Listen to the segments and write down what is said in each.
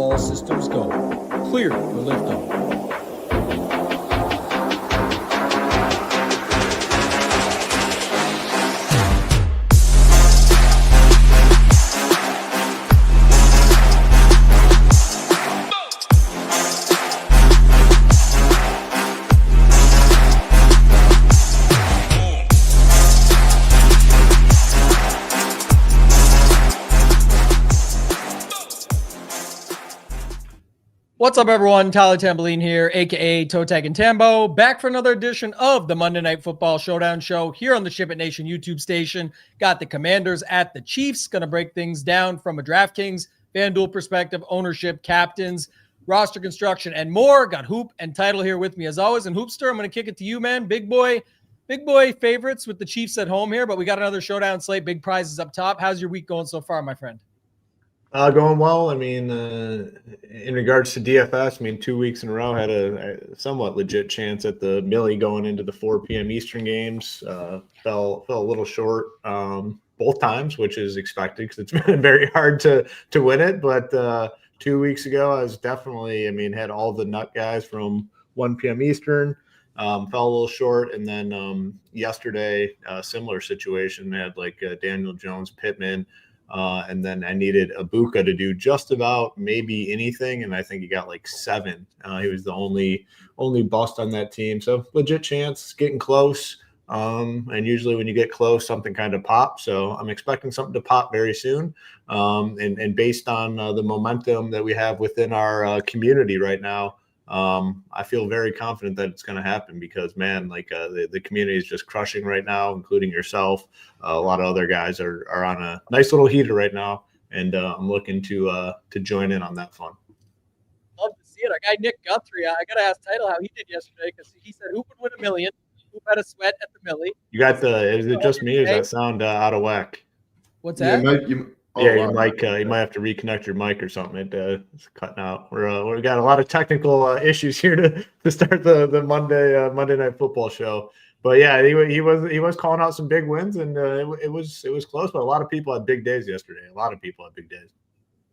All systems go. Clear for liftoff. What's up, everyone? Tyler Tamboline here, a.k.a. ToeTagginTambo, back for another edition of the Monday Night Football Showdown show here on the SHIPIT Nation YouTube station. Got the Commanders at the Chiefs. Going to break things down from a DraftKings, FanDuel perspective, ownership, captains, roster construction, and more. Got Hoop and Title here with me as always. And Hoopster, I'm going to kick it to you, man. Big boy favorites with the Chiefs at home here, but we got another showdown slate. Big prizes up top. How's your week going so far, my friend? Going well. I mean, in regards to DFS, I mean, 2 weeks in a row had a somewhat legit chance at the Millie going into the 4 p.m. Eastern games. Fell a little short both times, which is expected because it's been very hard to win it. But 2 weeks ago, I was definitely, had all the nut guys from 1 p.m. Eastern. Fell a little short. And then yesterday, similar situation. I had Daniel Jones, Pittman. And then I needed Ibuka to do just about maybe anything, and I think he got 7. He was the only bust on that team. So legit chance, getting close. And usually when you get close, something kind of pops. So I'm expecting something to pop very soon. And based on the momentum that we have within our community right now, I feel very confident that it's going to happen because, man, the community is just crushing right now, including yourself. A lot of other guys are on a nice little heater right now, and I'm looking to join in on that fun. Love to see it. Our guy Nick Guthrie, I got to ask Title how he did yesterday because he said who would win $1 million, who had a sweat at the Millie. You got is it just me or does that sound out of whack? What's that? You might have to reconnect your mic or something. It's cutting out. We got a lot of technical issues here to start the Monday Night Football show. But yeah, he was calling out some big wins, and it was close. But a lot of people had big days yesterday. A lot of people had big days.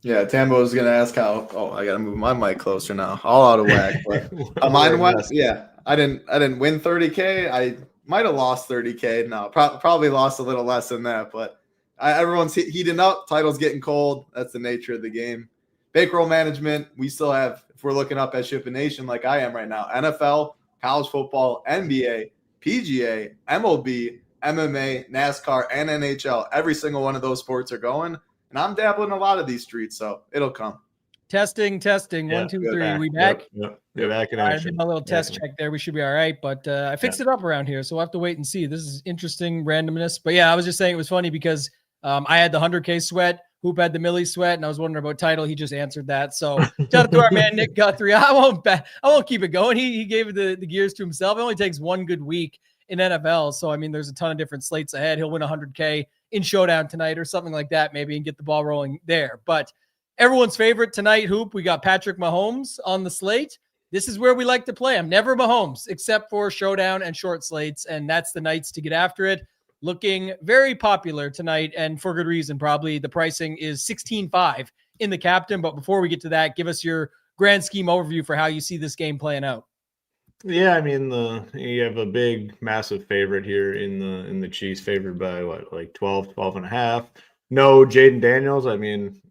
Yeah, Tambo was gonna ask how. Oh, I gotta move my mic closer now. All out of whack. But mine went. Yeah, I didn't win 30K. I might have lost 30K. No, probably lost a little less than that, but. Everyone's heating up. Title's getting cold. That's the nature of the game. Bankroll management, we still have, if we're looking up at SHIPIT Nation like I am right now, NFL, college football, NBA, PGA, MLB, MMA, NASCAR, and NHL. Every single one of those sports are going. And I'm dabbling in a lot of these streets, so it'll come. Testing. Yeah, 1, 2, 3. We back? Yep. You're back in I action. did my little test check there. We should be all right, but I fixed it up around here, so we'll have to wait and see. This is interesting randomness. But yeah, I was just saying it was funny because I had the 100K sweat. Hoop had the Millie sweat, and I was wondering about Title. He just answered that. So shout out to our man Nick Guthrie. I won't keep it going. He gave the gears to himself. It only takes one good week in NFL. So there's a ton of different slates ahead. He'll win 100K in Showdown tonight or something like that, maybe, and get the ball rolling there. But everyone's favorite tonight, Hoop, we got Patrick Mahomes on the slate. This is where we like to play. I'm never Mahomes except for Showdown and short slates, and that's the nights to get after it. Looking very popular tonight, and for good reason, probably. The pricing is 16.5 in the captain. But before we get to that, give us your grand scheme overview for how you see this game playing out. Yeah, you have a big, massive favorite here in the Chiefs, favored by 12 and a half. No Jaden Daniels.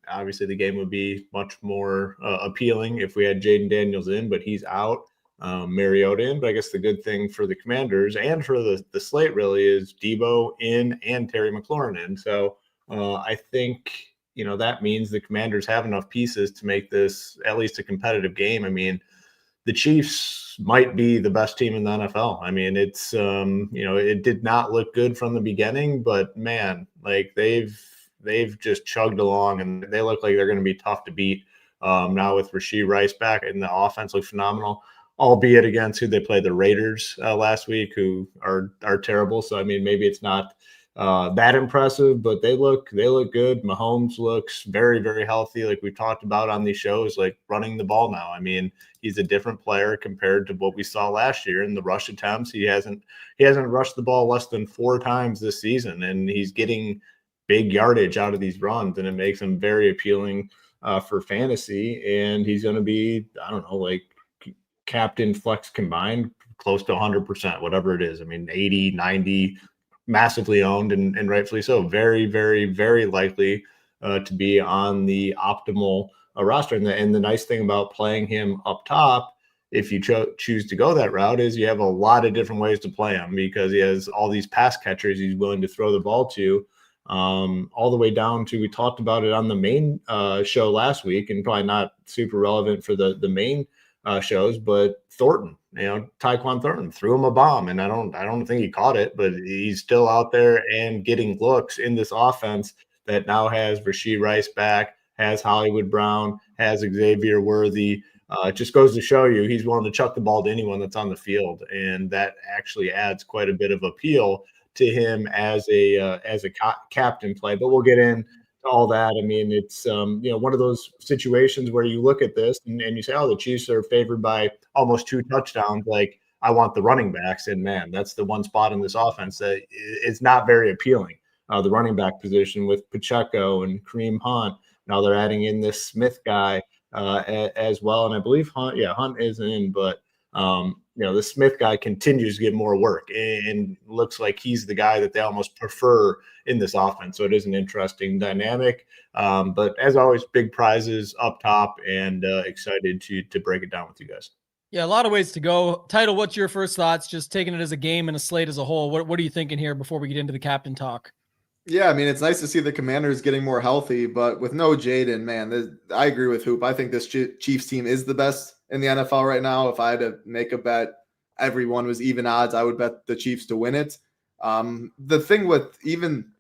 Obviously the game would be much more appealing if we had Jaden Daniels in, but he's out. Mariota in, but I guess the good thing for the Commanders and for the slate really is Debo in and Terry McLaurin in. So I think that means the Commanders have enough pieces to make this at least a competitive game. The Chiefs might be the best team in the NFL. It's it did not look good from the beginning, but man, they've just chugged along and they look like they're going to be tough to beat. Now with Rashee Rice back and the offense looks phenomenal. Albeit against who they played, the Raiders last week, who are terrible. So maybe it's not that impressive, but they look good. Mahomes looks very, very healthy, like we talked about on these shows, running the ball now. He's a different player compared to what we saw last year in the rush attempts. He hasn't rushed the ball less than 4 times this season, and he's getting big yardage out of these runs, and it makes him very appealing for fantasy, and he's going to be, I don't know, like captain flex combined close to 100%, whatever it is. I mean, 80, 90, massively owned and rightfully so. Very, very, very likely to be on the optimal roster. And the nice thing about playing him up top, if you choose to go that route, is you have a lot of different ways to play him because he has all these pass catchers he's willing to throw the ball to, all the way down to, we talked about it on the main show last week, and probably not super relevant for the main shows, but Thornton, Tyquan Thornton threw him a bomb, and I don't think he caught it, but he's still out there and getting looks in this offense that now has Rashee Rice back, has Hollywood Brown, has Xavier Worthy. It just goes to show you he's willing to chuck the ball to anyone that's on the field, and that actually adds quite a bit of appeal to him as a captain play. But we'll get into all that. I mean, it's one of those situations where you look at this and you say, oh, the Chiefs are favored by almost 2 touchdowns. Like, I want the running backs, and man, that's the one spot in this offense that is not very appealing. The running back position with Pacheco and Kareem Hunt. Now they're adding in this Smith guy as well, and I believe Hunt is in, but the Smith guy continues to get more work and looks like he's the guy that they almost prefer in this offense. So it is an interesting dynamic. But as always, big prizes up top, and excited to break it down with you guys. Yeah, a lot of ways to go. Title, what's your first thoughts? Just taking it as a game and a slate as a whole. What are you thinking here before we get into the captain talk? Yeah, I mean, it's nice to see the Commanders getting more healthy, but with no Jaden, man, I agree with Hoop. I think this Chiefs team is the best in the NFL right now. If I had to make a bet, everyone was even odds, I would bet the Chiefs to win it. The thing with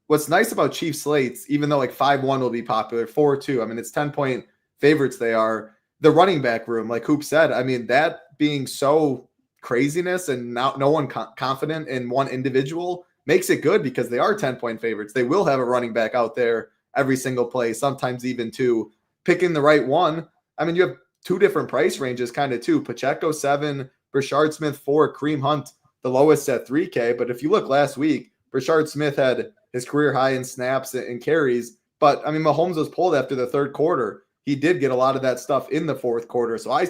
what's nice about Chiefs slates, even though like 5-1 will be popular, 4-2, I mean, it's 10-point favorites they are. The running back room, like Hoop said, I mean, that being so craziness and now no one confident in one individual makes it good because they are 10-point favorites. They will have a running back out there every single play, sometimes even 2. Picking the right one, I mean, you have 2 different price ranges kind of too. Pacheco 7, Brashard Smith 4, Kareem Hunt the lowest at 3K. But if you look last week, Brashard Smith had his career high in snaps and carries. But I mean, Mahomes was pulled after the third quarter. He did get a lot of that stuff in the fourth quarter. So I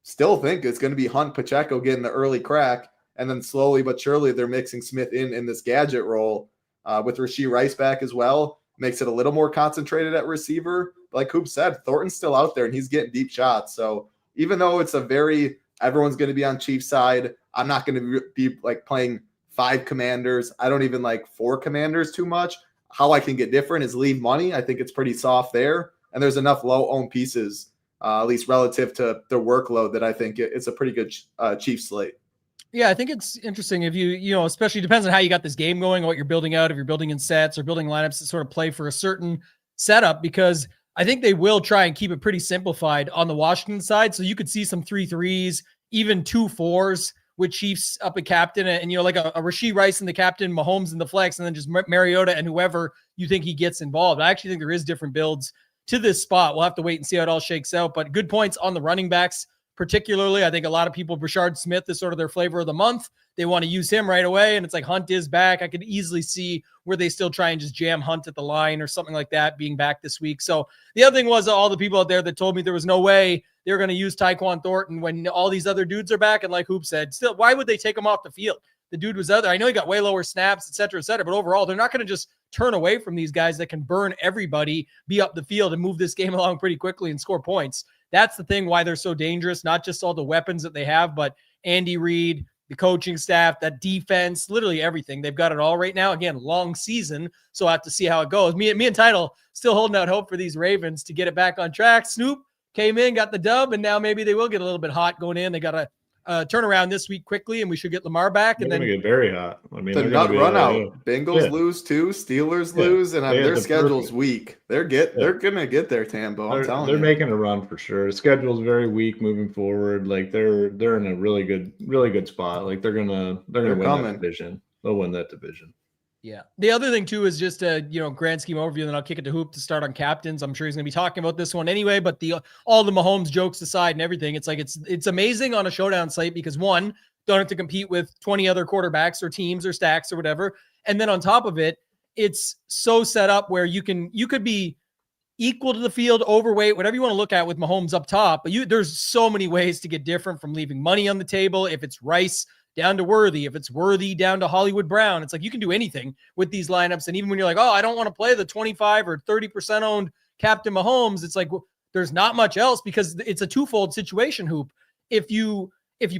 still think it's going to be Hunt, Pacheco getting the early crack. And then slowly but surely they're mixing Smith in this gadget role with Rashee Rice back as well. Makes it a little more concentrated at receiver. But like Hoop said, Thornton's still out there and he's getting deep shots. So even though it's everyone's going to be on Chiefs side, I'm not going to be like playing 5 commanders. I don't even like 4 commanders too much. How I can get different is leave money. I think it's pretty soft there. And there's enough low-owned pieces, at least relative to their workload, that I think it's a pretty good Chiefs slate. Yeah, I think it's interesting if you especially depends on how you got this game going, what you're building out, if you're building in sets or building lineups that sort of play for a certain setup, because I think they will try and keep it pretty simplified on the Washington side. So you could see some 3-3s, even 2-4s with Chiefs up at captain and like a Rashee Rice and the captain, Mahomes in the flex, and then just Mariota and whoever you think he gets involved. I actually think there is different builds to this spot. We'll have to wait and see how it all shakes out, but good points on the running backs. Particularly, I think a lot of people, Brashard Smith is sort of their flavor of the month. They want to use him right away, and it's like Hunt is back. I could easily see where they still try and just jam Hunt at the line or something like that being back this week. So the other thing was all the people out there that told me there was no way they were going to use Tyquan Thornton when all these other dudes are back. And like Hoop said, still, why would they take him off the field? The dude was out there. I know he got way lower snaps, et cetera, but overall, they're not going to just turn away from these guys that can burn everybody, be up the field, and move this game along pretty quickly and score points. That's the thing why they're so dangerous, not just all the weapons that they have, but Andy Reid, the coaching staff, that defense, literally everything. They've got it all right now. Again, long season, so I have to see how it goes. Me and Title still holding out hope for these Ravens to get it back on track. Snoop came in, got the dub, and now maybe they will get a little bit hot going in. They got to turn around this week quickly, and we should get Lamar back. They're and then going to get very hot. I mean, the nut run out. Bengals lose too. Steelers lose, and their schedule's weak. They're going to get there, Tambo. I'm telling you. They're making a run for sure. Schedule's very weak moving forward. Like they're in a really good spot. Like they're gonna win that division. They'll win that division. Yeah. The other thing too is just a grand scheme overview, and then I'll kick it to Hoop to start on captains. I'm sure he's going to be talking about this one anyway, but all the Mahomes jokes aside and everything, it's like it's amazing on a showdown slate because one, don't have to compete with 20 other quarterbacks or teams or stacks or whatever. And then on top of it, it's so set up where you could be equal to the field, overweight, whatever you want to look at with Mahomes up top. But there's so many ways to get different, from leaving money on the table. If it's Rice down to Worthy, if it's Worthy down to Hollywood Brown, it's like you can do anything with these lineups. And even when you're like, oh, I don't want to play the 25 or 30% owned Captain Mahomes, it's like, well, there's not much else, because it's a twofold situation, Hoop. If you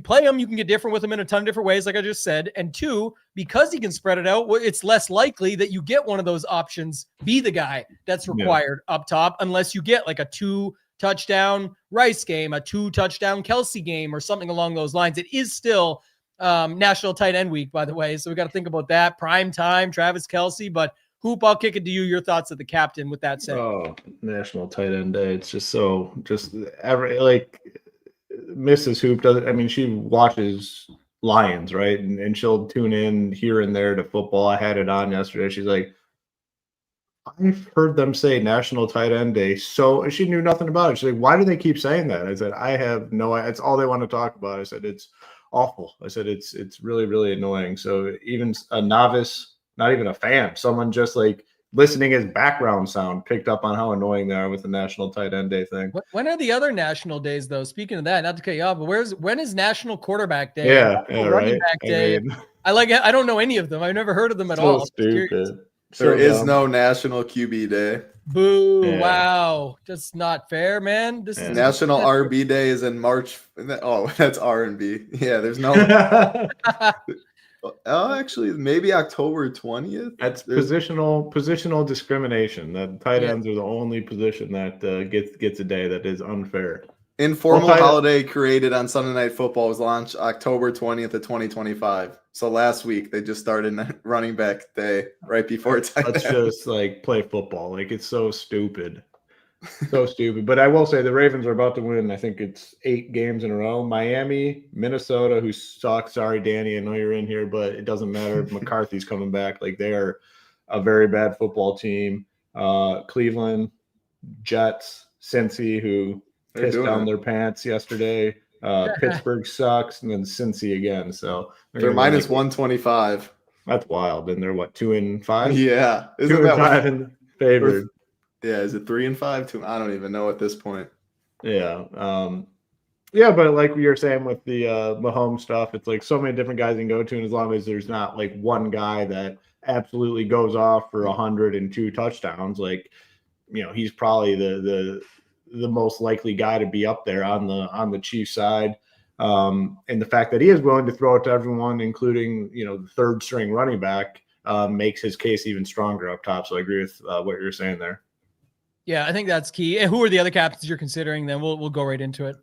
play him, you can get different with him in a ton of different ways, like I just said. And two, because he can spread it out, it's less likely that you get one of those options be the guy that's required up top, unless you get like a 2-touchdown Rice game, a 2-touchdown Kelsey game, or something along those lines. It is still National Tight End Week, by the way, so we got to think about that. Prime time, Travis Kelsey. But Hoop, I'll kick it to you. Your thoughts of the captain with that said. Oh, National Tight End Day. It's just Mrs. Hoop doesn't. I mean, she watches Lions, right? And she'll tune in here and there to football. I had it on yesterday. She's like, I've heard them say National Tight End Day. So she knew nothing about it. She's like, why do they keep saying that? I said, I have no idea. It's all they want to talk about. I said, it's awful. I said, it's really, really annoying. So even a novice, not even a fan, someone just like listening as background sound, picked up on how annoying they are with the National Tight End Day thing. When are the other national days, though? Speaking of that, not to cut you off, but when is National Quarterback Day? Yeah, Running Back Day. I don't know any of them. I've never heard of them at all. Stupid. There is no National QB Day. Boo! Yeah. Wow, that's not fair, man. This is National RB Day is in March. Oh, that's R&B. Yeah, there's no. Oh, actually, maybe October 20th. That's positional discrimination. That tight ends are the only position that gets a day. That is unfair. Informal holiday created on Sunday Night Football was launched October 20th of 2025. So last week they just started running back day right before tight end. Let's just like play football. Like, it's so stupid. So stupid. But I will say the Ravens are about to win. I think it's 8 games in a row. Miami, Minnesota, who sucks. Sorry, Danny, I know you're in here, but it doesn't matter. McCarthy's coming back. Like, they are a very bad football team. Cleveland, Jets, Cincy, who pissed down their pants yesterday. Pittsburgh sucks, and then Cincy again. So they're minus 125. That's wild. And they're what, 2-5? Yeah. 2-5 and favored. Yeah, is it 3-5? I don't even know at this point. Yeah. Yeah, but like we were saying with the Mahomes stuff, it's like so many different guys you can go to, and as long as there's not like one guy that absolutely goes off for 102 touchdowns, like, you know, he's probably the most likely guy to be up there on the Chiefs side. And the fact that he is willing to throw it to everyone, including, you know, the third string running back, makes his case even stronger up top. So I agree with what you're saying there. Yeah, I think that's key. And who are the other captains you're considering? Then we'll go right into it.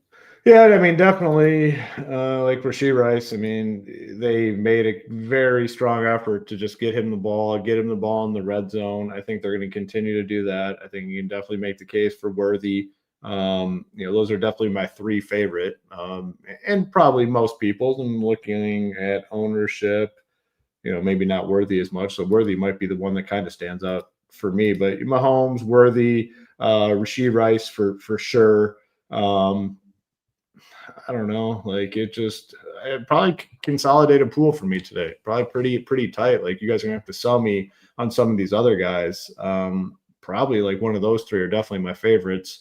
Yeah, I mean, definitely like Rashee Rice. I mean, they made a very strong effort to just get him the ball in the red zone. I think they're going to continue to do that. I think you can definitely make the case for Worthy. You know, those are definitely my 3 favorite, and probably most people's. I'm looking at ownership, you know, maybe not Worthy as much. So Worthy might be the one that kind of stands out for me, but Mahomes, Worthy, Rashee Rice for sure. I don't know, like it probably consolidated pool for me today. Probably pretty tight. Like, you guys are gonna have to sell me on some of these other guys. Probably like one of those 3 are definitely my favorites.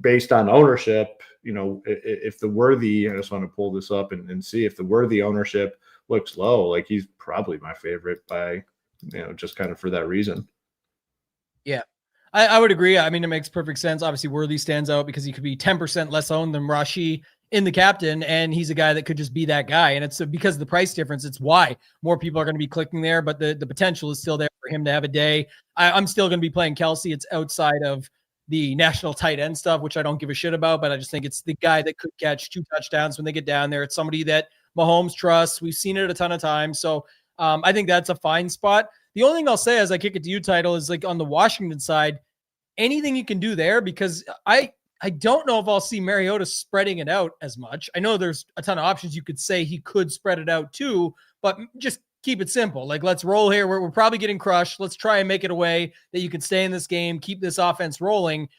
Based on ownership, you know, if the Worthy, I just want to pull this up and see if the Worthy ownership looks low, like he's probably my favorite by, you know, just kind of for that reason. Yeah, I would agree. I mean, it makes perfect sense. Obviously, Worthy stands out because he could be 10% less owned than Rashee in the captain, and he's a guy that could just be that guy. And it's because of the price difference. It's why more people are going to be clicking there, but the potential is still there for him to have a day. I'm still going to be playing Kelsey. It's outside of the national tight end stuff, which I don't give a shit about, but I just think it's the guy that could catch 2 touchdowns when they get down there. It's somebody that Mahomes trusts. We've seen it a ton of times. So I think that's a fine spot. The only thing I'll say as I kick it to you, Title, is like on the Washington side, anything you can do there, because I don't know if I'll see Mariota spreading it out as much. I know there's a ton of options you could say he could spread it out too, but just keep it simple. Like, let's roll here. We're probably getting crushed. Let's try and make it a way that you can stay in this game, keep this offense rolling.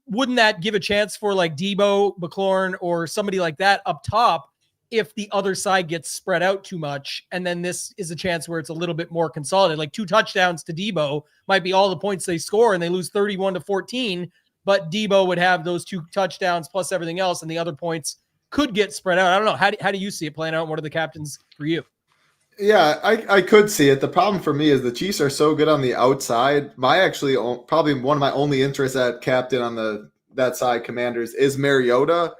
Wouldn't that give a chance for like Debo, McLaurin, or somebody like that up top if the other side gets spread out too much. And then this is a chance where it's a little bit more consolidated, like 2 touchdowns to Debo might be all the points they score and they lose 31-14, but Debo would have those 2 touchdowns plus everything else. And the other points could get spread out. I don't know. How do you see it playing out? What are the captains for you? Yeah, I could see it. The problem for me is the Chiefs are so good on the outside. Probably one of my only interests at captain on that side, Commanders, is Mariota,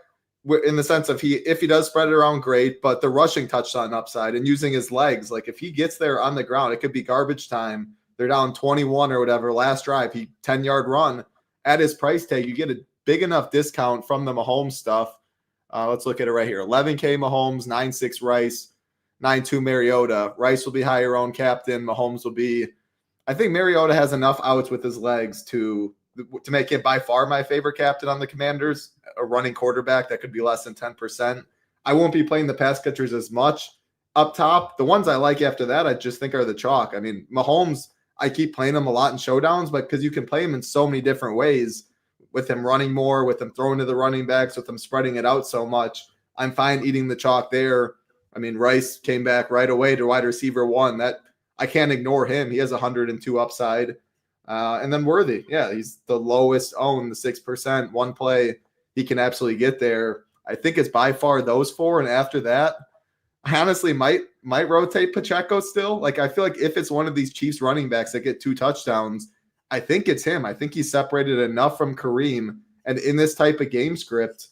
in the sense of if he does spread it around, great, but the rushing touchdown upside and using his legs, like if he gets there on the ground, it could be garbage time. They're down 21 or whatever, last drive, 10-yard run. At his price tag, you get a big enough discount from the Mahomes stuff. Let's look at it right here. 11K Mahomes, 9.6 Rice, 9.2 Mariota. Rice will be higher owned captain. Mahomes will be. I think Mariota has enough outs with his legs to make him by far my favorite captain on the Commanders. A running quarterback that could be less than 10%. I won't be playing the pass catchers as much up top. The ones I like after that, I just think are the chalk. I mean, Mahomes, I keep playing him a lot in showdowns, but because you can play him in so many different ways, with him running more, with him throwing to the running backs, with him spreading it out so much, I'm fine eating the chalk there. I mean, Rice came back right away to wide receiver 1. That I can't ignore him. He has 102 upside. And then Worthy. Yeah, he's the lowest owned, the 6%. One play, he can absolutely get there. I think it's by far those 4. And after that, I honestly might rotate Pacheco still. Like, I feel like if it's one of these Chiefs running backs that get 2 touchdowns, I think it's him. I think he's separated enough from Kareem. And in this type of game script,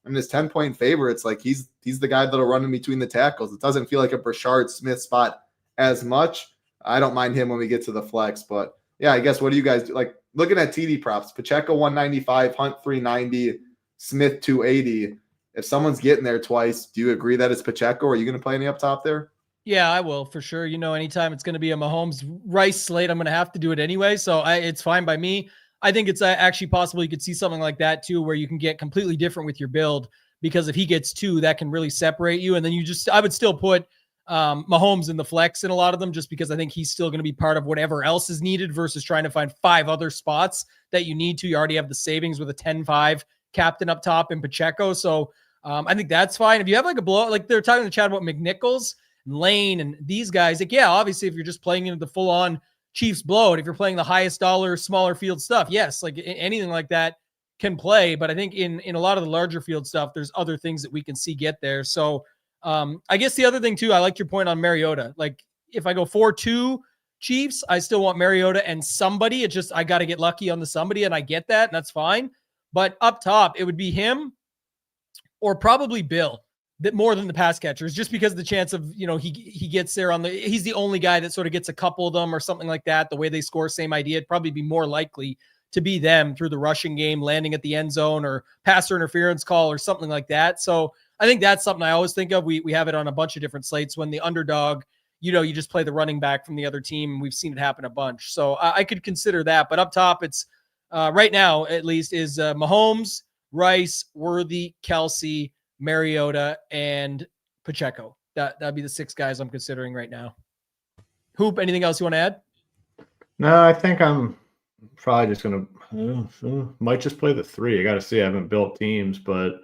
and this 10-point favorites, like he's the guy that'll run in between the tackles. It doesn't feel like a Brashard Smith spot as much. I don't mind him when we get to the flex, but yeah, I guess what do you guys do? Like looking at TD props, Pacheco 195, Hunt 390, Smith 280. If someone's getting there twice, do you agree that it's Pacheco? Or are you going to play any up top there? Yeah, I will for sure. Anytime it's going to be a Mahomes Rice slate, I'm going to have to do it anyway. So it's fine by me. I think it's actually possible you could see something like that too, where you can get completely different with your build, because if he gets 2, that can really separate you. And then I would still put Mahomes in the flex in a lot of them, just because I think he's still going to be part of whatever else is needed versus trying to find 5 other spots that you need to. You already have the savings with a 10-5 captain up top in Pacheco. So I think that's fine. If you have like a blowout, like they're talking in the chat about McNichols and Lane and these guys, like, yeah, obviously if you're just playing into the full on Chiefs blowout, if you're playing the highest dollar, smaller field stuff, yes, like anything like that can play. But I think in a lot of the larger field stuff, there's other things that we can see get there. So I guess the other thing too, I like your point on Mariota. Like if I go 4-2 Chiefs, I still want Mariota and somebody. It's just I got to get lucky on the somebody, and I get that, and that's fine. But up top, it would be him or probably Bill. That more than the pass catchers, just because the chance of, he gets there he's the only guy that sort of gets a couple of them or something like that. The way they score, same idea. It'd probably be more likely to be them through the rushing game, landing at the end zone or passer interference call or something like that. So I think that's something I always think of. We have it on a bunch of different slates when the underdog, you just play the running back from the other team. And we've seen it happen a bunch. So I could consider that, but up top, it's right now, at least, is Mahomes, Rice, Worthy, Kelsey, Mariota, and Pacheco. That'd be the 6 guys I'm considering right now. Hoop, anything else you want to add? No, I think I'm probably just going to might just play the 3. I got to see. I haven't built teams, but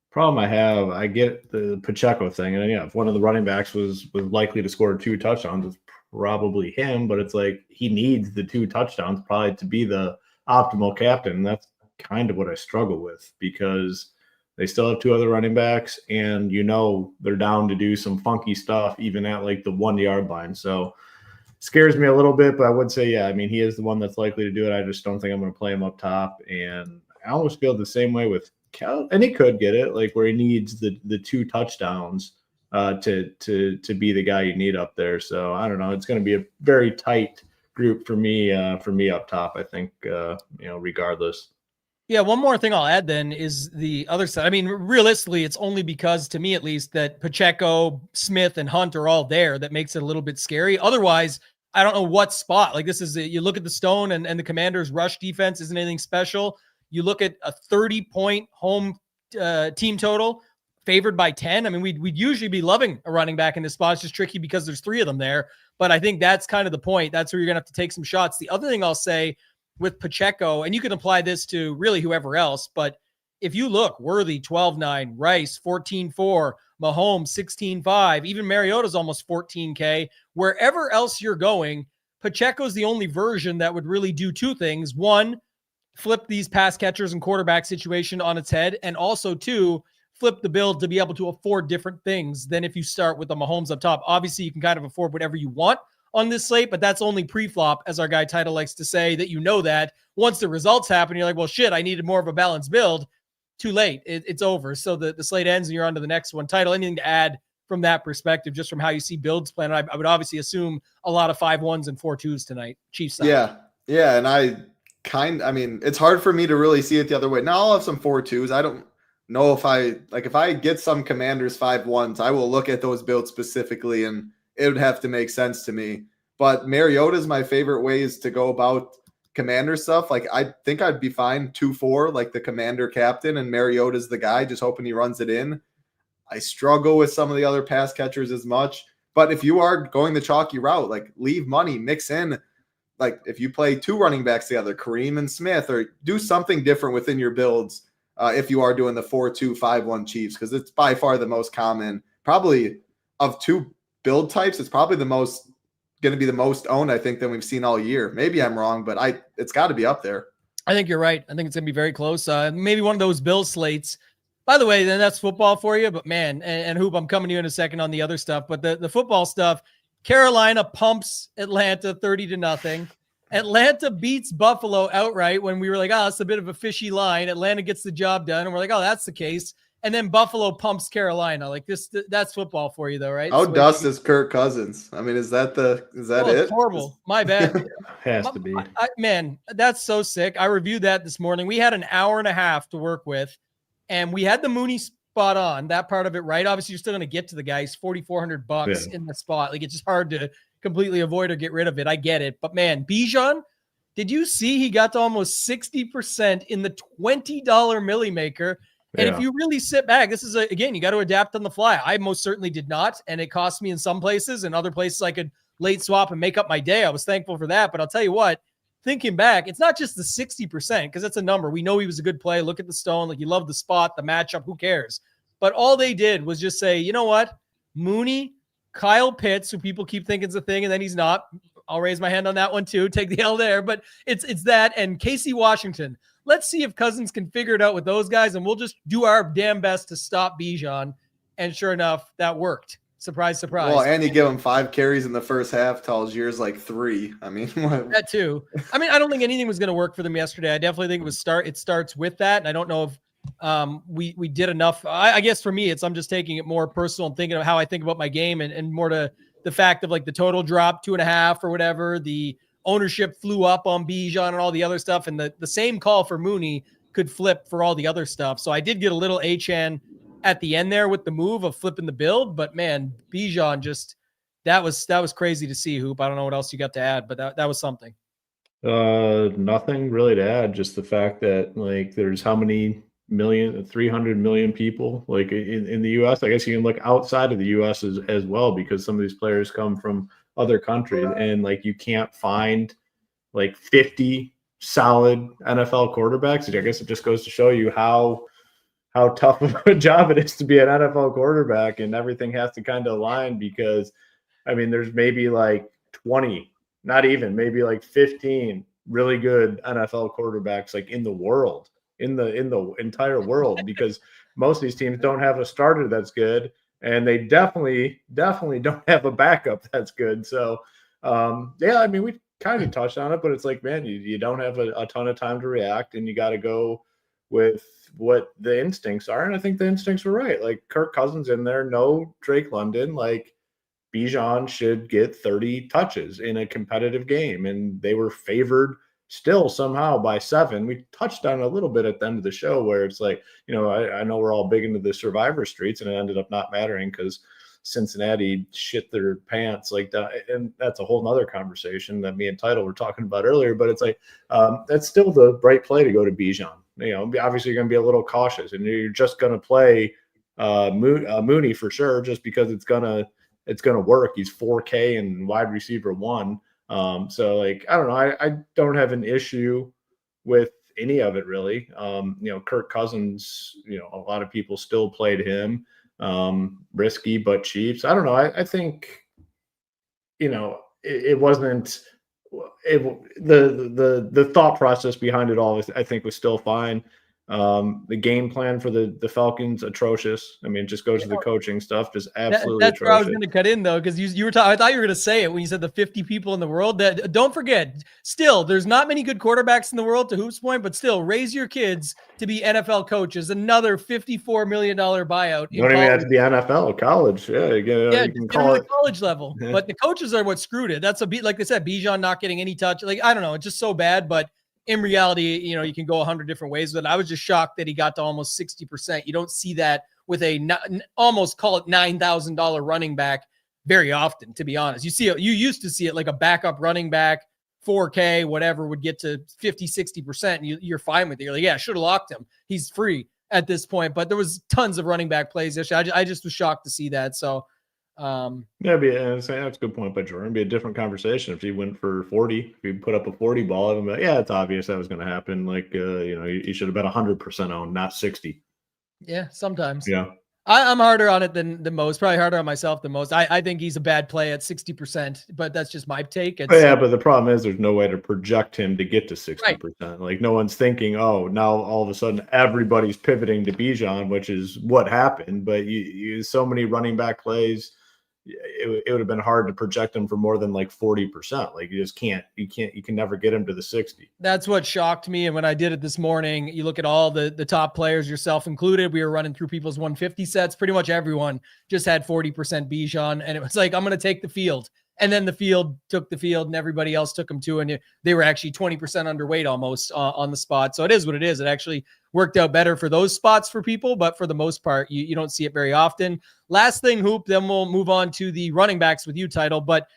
problem I get the Pacheco thing. And yeah, if one of the running backs was likely to score 2 touchdowns, it's probably him, but it's like he needs the 2 touchdowns probably to be the optimal captain. And that's kind of what I struggle with, because they still have 2 other running backs, and they're down to do some funky stuff even at like the 1-yard line. So scares me a little bit, but I would say, yeah, I mean, he is the one that's likely to do it. I just don't think I'm going to play him up top. And I almost feel the same way with Cal, and he could get it, like where he needs the 2 touchdowns to be the guy you need up there. So I don't know. It's going to be a very tight group for me up top, I think, regardless. Yeah, one more thing I'll add then is the other side. I mean, realistically, it's only because, to me at least, that Pacheco, Smith, and Hunt are all there that makes it a little bit scary. Otherwise, I don't know what spot. Like this is, you look at the Stone and the Commanders' rush defense isn't anything special. You look at a 30-point home team total favored by 10. I mean, we'd usually be loving a running back in this spot. It's just tricky because there's 3 of them there. But I think that's kind of the point. That's where you're going to have to take some shots. The other thing I'll say with Pacheco, and you can apply this to really whoever else, but if you look, Worthy 12-9, Rice 14-4, Mahomes 16.5, even Mariota's almost 14K. Wherever else you're going, Pacheco's the only version that would really do two things. One, flip these pass catchers and quarterback situation on its head. And also two, flip the build to be able to afford different things than if you start with the Mahomes up top. Obviously, you can kind of afford whatever you want on this slate, but that's only pre-flop, as our guy Title likes to say, that you know that. Once the results happen, you're like, well, shit, I needed more of a balanced build. Too late. It's over. So the slate ends and you're on to the next one. Title, anything to add from that perspective, just from how you see builds playing? I would obviously assume a lot of 5-1s and 4-2s tonight. Chiefs side. Yeah. And it's hard for me to really see it the other way. Now I'll have some 4-2s. I don't know if I get some Commanders 5-1s, I will look at those builds specifically and it would have to make sense to me. But Mariota is my favorite ways to go about Commander stuff. Like, I think I'd be fine 2-4, like the Commander captain, and Mariota's the guy, just hoping he runs it in. I struggle with some of the other pass catchers as much. But if you are going the chalky route, like leave money, mix in, like if you play two running backs together, Kareem and Smith, or do something different within your builds if you are doing the 4-2, 5-1 Chiefs, because it's by far the most common. Probably of two build types, it's probably going to be the most owned, I think, than we've seen all year. Maybe I'm wrong, but it's got to be up there. I think you're right. I think it's going to be very close. Maybe one of those Bill slates. By the way, then that's football for you. But man, and Hoop, I'm coming to you in a second on the other stuff. But the football stuff, Carolina pumps Atlanta 30-0. Atlanta beats Buffalo outright when we were like, oh, it's a bit of a fishy line. Atlanta gets the job done. And we're like, oh, that's the case. And then Buffalo pumps Carolina. Like that's football for you, though, right? How dust is Kirk Cousins? I mean, is that it? It's horrible. My bad. Has to be. Man, that's so sick. I reviewed that this morning. We had an hour and a half to work with, and we had the Mooney spot on, that part of it, right? Obviously, you're still going to get to the guy. He's $4,400 in the spot. Like, it's just hard to completely avoid or get rid of it. I get it. But man, Bijan, did you see he got to almost 60% in the $20 Millie Maker? And if you really sit back, this is, again, you got to adapt on the fly. I most certainly did not. And it cost me in some places, and other places I could late swap and make up my day. I was thankful for that. But I'll tell you what, thinking back, it's not just the 60%, because that's a number. We know he was a good play. Look at the stone. Like, you love the spot, the matchup. Who cares? But all they did was just say, you know what? Mooney, Kyle Pitts, who people keep thinking is a thing, and then he's not. I'll raise my hand on that one too. Take the L there. But it's that, and Casey Washington. Let's see if Cousins can figure it out with those guys, and we'll just do our damn best to stop Bijan. And sure enough, that worked. Surprise, surprise. Well, and you give him 5 carries in the first half, tells yours like 3. I mean, that too. I mean, I don't think anything was going to work for them yesterday. I definitely think it starts with that. And I don't know if we did enough. I guess for me, I'm just taking it more personal and thinking of how I think about my game, and more to the fact of like the total drop 2.5 or whatever, the ownership flew up on Bijan and all the other stuff. And the same call for Mooney could flip for all the other stuff. So I did get a little H-N at the end there with the move of flipping the build, but man, Bijan just, that was crazy to see, Hoop. I don't know what else you got to add, but that was something. Nothing really to add. Just the fact that like there's how many 300 million people like in the US. I guess you can look outside of the US as well, because some of these players come from other countries, and like you can't find like 50 solid NFL quarterbacks. I guess it just goes to show you how tough of a job it is to be an NFL quarterback, and everything has to kind of align, because I mean, there's maybe like 20, not even, maybe like 15 really good NFL quarterbacks like in the world, in the entire world, because most of these teams don't have a starter that's good, and they definitely don't have a backup that's good. So I mean, we kind of touched on it, but it's like, man, you don't have a ton of time to react, and you got to go with what the instincts are. And I think the instincts were right. Like Kirk Cousins in there, no Drake London, like Bijan should get 30 touches in a competitive game, and they were favored still somehow by 7. We touched on it a little bit at the end of the show, where it's like, you know, I know we're all big into the survivor streets, and it ended up not mattering because Cincinnati shit their pants like that. And that's a whole nother conversation that me and Title were talking about earlier, but it's like, that's still the right play to go to Bijan. You know, obviously you're going to be a little cautious, and you're just going to play Mooney for sure, just because it's going to work. He's 4K and wide receiver 1. So like, I don't know. I don't have an issue with any of it really. You know, Kirk Cousins, you know, a lot of people still played him. Risky, but cheap. So I don't know. I think, it wasn't the thought process behind it all, I think, was still fine. The game plan for the Falcons, atrocious. I mean, it just goes to the coaching stuff, just absolutely that's atrocious. where I was going to cut in, though, because you were talking. I thought you were going to say it when you said the 50 people in the world. That don't forget, still, there's not many good quarterbacks in the world, to Hoop's point, but still, raise your kids to be NFL coaches. Another $54 million buyout. You don't even have to be NFL, college. Yeah, you can call it college level. Yeah. But the coaches are what screwed it. That's like they said, Bijan not getting any touch. Like, I don't know, it's just so bad, but in reality, you can go 100 different ways with it. I was just shocked that he got to almost 60%. You don't see that with almost call it $9,000 running back very often, to be honest. You used to see it like a backup running back, 4K, whatever, would get to 50, 60%. And you're fine with it. You're like, yeah, I should have locked him. He's free at this point. But there was tons of running back plays yesterday. I just was shocked to see that. So, that's a good point by Jordan. It'd be a different conversation if he went for 40. If he put up a 40 ball, I'd be like, yeah, it's obvious that was going to happen. Like, you should have bet 100% owned, not 60. Yeah, sometimes. Yeah, I'm harder on it than most. Probably harder on myself than most. I think he's a bad play at 60%, but that's just my take. But the problem is there's no way to project him to get to 60%. Right. Like, no one's thinking, oh, now all of a sudden everybody's pivoting to Bijan, which is what happened. But you so many running back plays. It would have been hard to project him for more than like 40%. Like, you just can't. You can never get him to the 60. That's what shocked me. And when I did it this morning, you look at all the top players, yourself included, we were running through people's 150 sets. Pretty much everyone just had 40% Bijan. And it was like, I'm going to take the field. And then the field took the field and everybody else took them too. And they were actually 20% underweight almost on the spot. So it is what it is. It actually worked out better for those spots for people, but for the most part, you don't see it very often. Last thing, Hoop, then we'll move on to the running backs with you title. But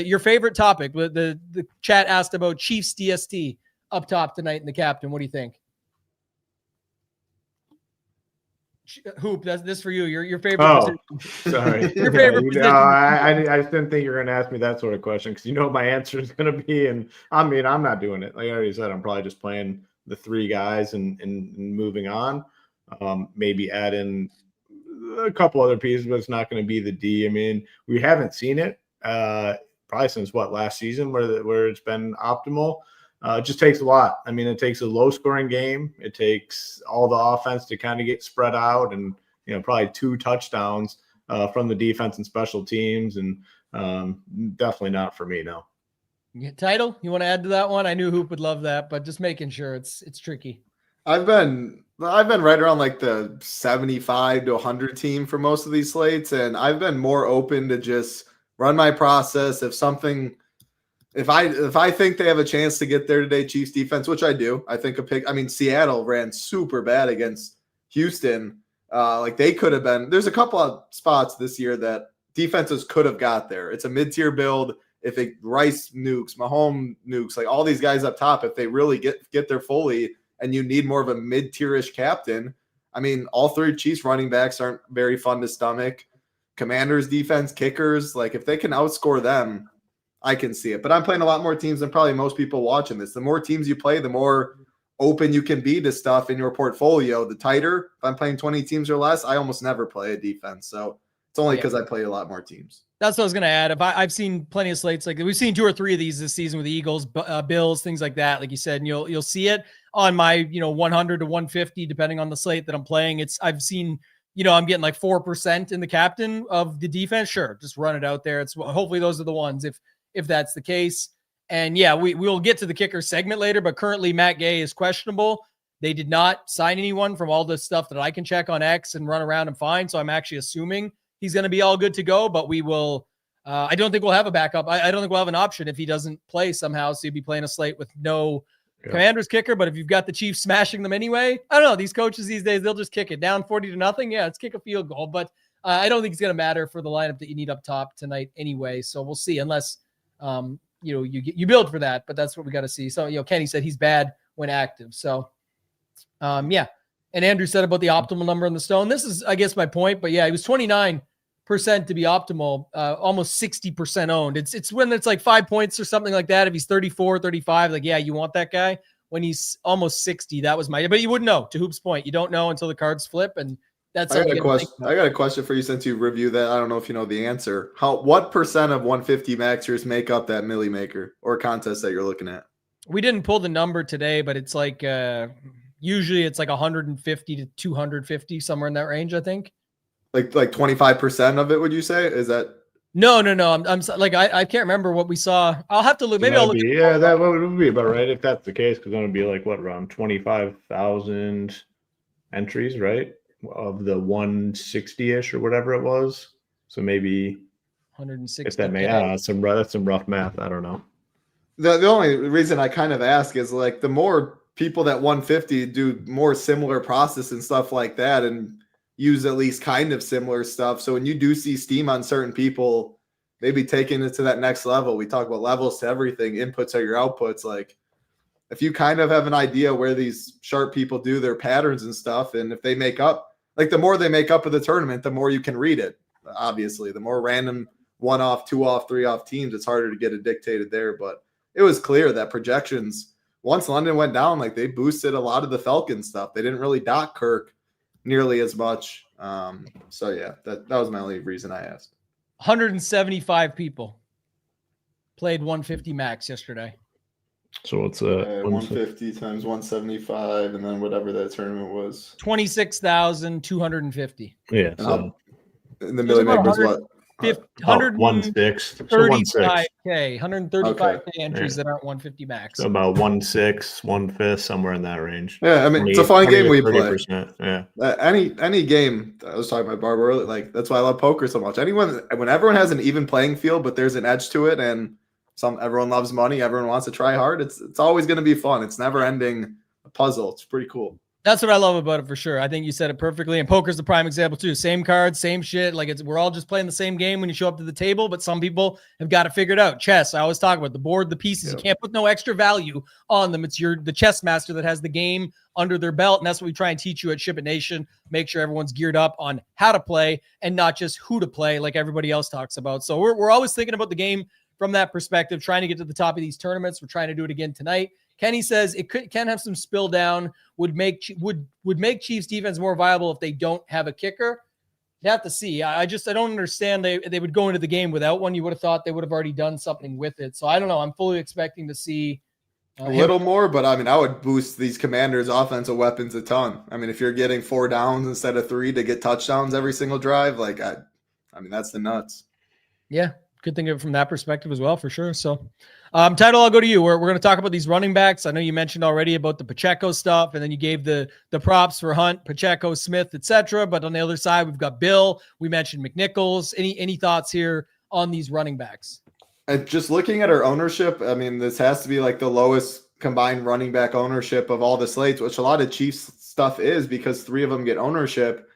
your favorite topic, the chat asked about Chiefs DST up top tonight in the captain. What do you think? Hoop, that's this for you. Your favorite. Oh, sorry. Your favorite position. I just didn't think you were going to ask me that sort of question because you know what my answer is going to be. And I mean, I'm not doing it. Like I already said, I'm probably just playing the three guys and moving on. Maybe add in a couple other pieces, but it's not going to be the D. I mean, we haven't seen it probably since last season where it's been optimal. It just takes a lot. I mean, it takes a low-scoring game. It takes all the offense to kind of get spread out, and probably 2 touchdowns from the defense and special teams, and definitely not for me. No. Title, you want to add to that one? I knew Hoop would love that, but just making sure it's tricky. I've been right around like the 75 to 100 team for most of these slates, and I've been more open to just run my process. If I think they have a chance to get there today, Chiefs defense, which I do, I think Seattle ran super bad against Houston. Like they could have been. There's a couple of spots this year that defenses could have got there. It's a mid-tier build. If Rice nukes, Mahomes nukes, like all these guys up top, if they really get there fully, and you need more of a mid-tierish captain, I mean, all 3 Chiefs running backs aren't very fun to stomach. Commanders defense, kickers, like if they can outscore them, I can see it. But I'm playing a lot more teams than probably most people watching this. The more teams you play, the more open you can be to stuff in your portfolio. The tighter, if I'm playing 20 teams or less, I almost never play a defense. So it's only because I play a lot more teams. That's what I was going to add. I've seen plenty of slates. Like we've seen 2 or 3 of these this season with the Eagles, Bills, things like that. Like you said, and you'll see it on my, 100 to 150, depending on the slate that I'm playing. I've seen, I'm getting like 4% in the captain of the defense. Sure. Just run it out there. Hopefully those are the ones if that's the case. And yeah, we'll get to the kicker segment later, but currently Matt Gay is questionable. They did not sign anyone from all the stuff that I can check on X and run around and find. So I'm actually assuming he's going to be all good to go, but we will, I don't think we'll have a backup. I don't think we'll have an option if he doesn't play somehow. So you'll be playing a slate with no Commanders kicker, but if you've got the Chiefs smashing them anyway, I don't know. These coaches these days, they'll just kick it down 40-0. Yeah, let's kick a field goal, but I don't think it's going to matter for the lineup that you need up top tonight anyway. So we'll see, unless, you build for that, but that's what we got to see. So, Kenny said he's bad when active. So, yeah. And Andrew said about the optimal number on the stone. This is, I guess, my point, but yeah, he was 29% to be optimal, almost 60% owned. It's when it's like 5 points or something like that. If he's 34, 35, like, yeah, you want that guy. When he's almost 60, that was but you wouldn't know, to Hoop's point. You don't know until the cards flip, and That's I got a question for you since you reviewed that. I don't know if you know the answer. What percent of 150 maxers make up that milli maker or contest that you're looking at? We didn't pull the number today, but it's like usually it's like 150 to 250, somewhere in that range, I think. Like 25% of it, would you say? Is that? No. I'm like, I can't remember what we saw. I'll have to look. Maybe I'll look. Yeah, that would be about right if that's the case, because then it'd be like what, around 25,000 entries, right? Of the 160-ish or whatever it was. So maybe 160. If that may, that's some rough math. I don't know. The only reason I kind of ask is like the more people that 150 do more similar process and stuff like that, and use at least kind of similar stuff. So when you do see steam on certain people, maybe taking it to that next level. We talk about levels to everything. Inputs are your outputs. Like if you kind of have an idea where these sharp people do their patterns and stuff, and if they make up, like the more they make up of the tournament, the more you can read it. Obviously, the more random 1 off, 2 off, 3 off teams, it's harder to get it dictated there. But it was clear that projections, once London went down, like they boosted a lot of the Falcon stuff. They didn't really dot Kirk nearly as much. So yeah, that was my only reason I asked. 175 people played 150 max yesterday. So it's 150 times 175, and then whatever that tournament was. 26,250. Yeah. So and the milli maker was what? 135K entries that aren't 150 max. So about 1/6, 1/5, somewhere in that range. Yeah, I mean, it's a fun game we play. Yeah. Any game. I was talking about Barbara earlier. Like that's why I love poker so much. When everyone has an even playing field, but there's an edge to it, and everyone loves money, everyone wants to try hard. It's always going to be fun. It's never ending puzzle. It's pretty cool. That's what I love about it for sure. I think you said it perfectly. And poker's the prime example too. Same cards, same shit. Like we're all just playing the same game when you show up to the table, but some people have got it figured out. Chess, I always talk about the board, the pieces. Yep. You can't put no extra value on them. It's the chess master that has the game under their belt. And that's what we try and teach you at SHIPIT Nation. Make sure everyone's geared up on how to play and not just who to play like everybody else talks about. So we're always thinking about the game from that perspective, trying to get to the top of these tournaments. We're trying to do it again tonight. Kenny says it can have some spill down, would make Chiefs defense more viable if they don't have a kicker. You have to see. I don't understand. They would go into the game without one. You would have thought they would have already done something with it. So I don't know. I'm fully expecting to see a little more, but I mean, I would boost these Commanders' offensive weapons a ton. I mean, if you're getting 4 downs instead of 3 to get touchdowns every single drive, like I mean, that's the nuts. Yeah. Could think of it from that perspective as well, for sure. So, Title, I'll go to you. We're going to talk about these running backs. I know you mentioned already about the Pacheco stuff, and then you gave the props for Hunt, Pacheco, Smith, etc. But on the other side, we've got Bill. We mentioned McNichols. Any thoughts here on these running backs? And just looking at our ownership, I mean, this has to be like the lowest combined running back ownership of all the slates, which a lot of Chiefs stuff is because 3 of them get ownership.